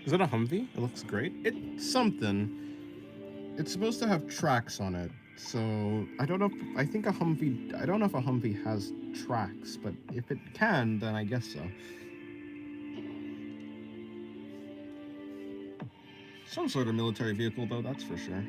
Is it a Humvee? It looks great. It's something. It's supposed to have tracks on it. So I don't know. I think a Humvee. I don't know if a Humvee has tracks, but if it can, then I guess so. Some sort of military vehicle, though. That's for sure.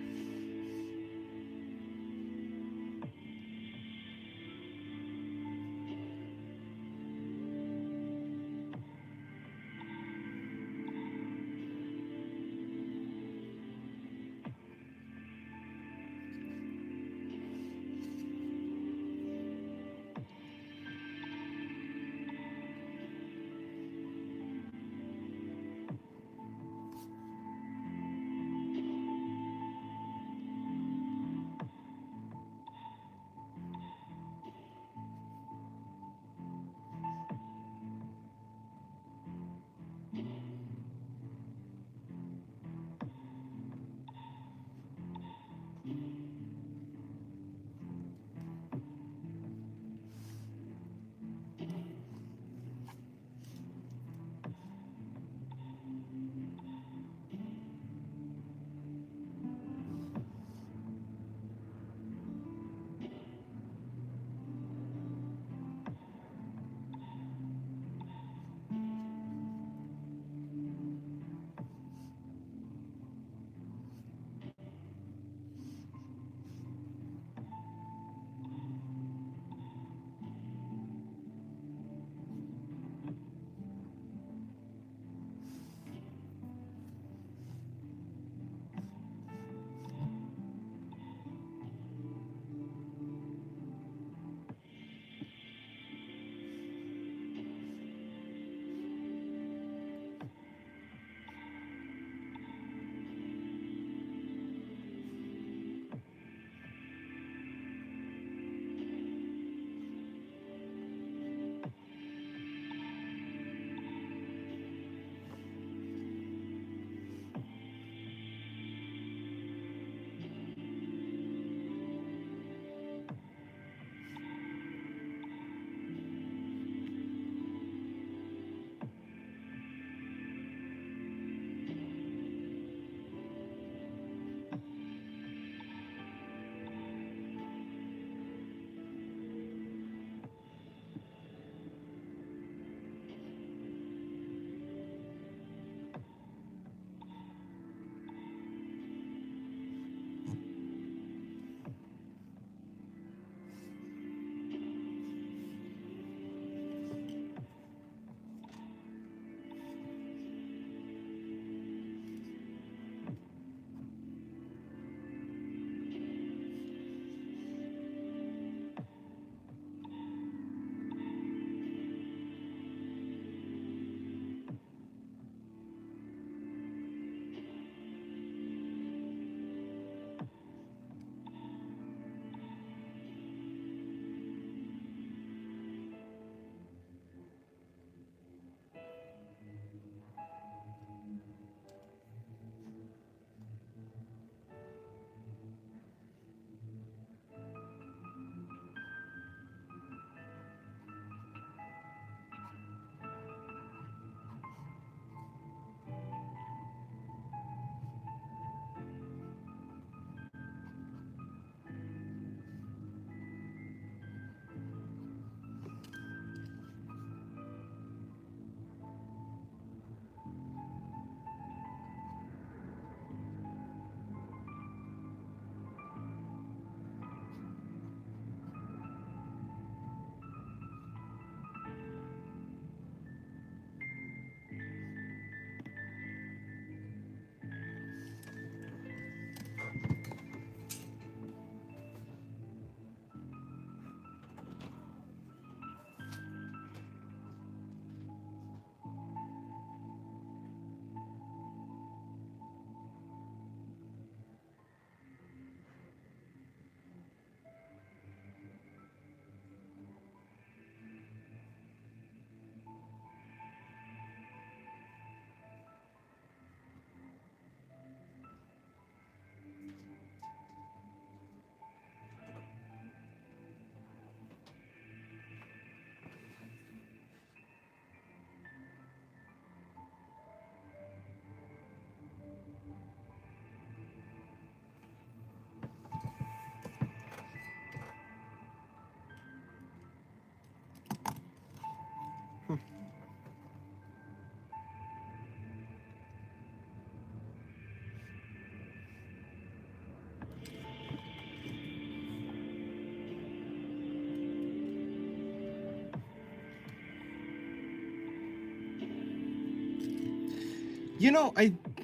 You know,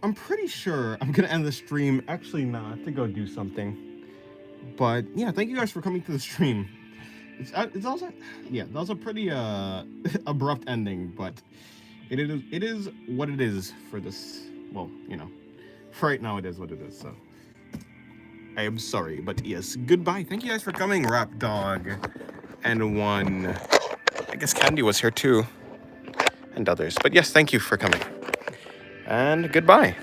I'm pretty sure I'm gonna end the stream. Actually, not to go do something. But yeah, thank you guys for coming to the stream. It's also, yeah, that was a pretty abrupt ending, but it is what it is for this. Well, you know, for right now it is what it is. So I am sorry, but yes, goodbye. Thank you guys for coming, Rap Dog, and one. I guess Candy was here too, and others. But yes, thank you for coming, and goodbye.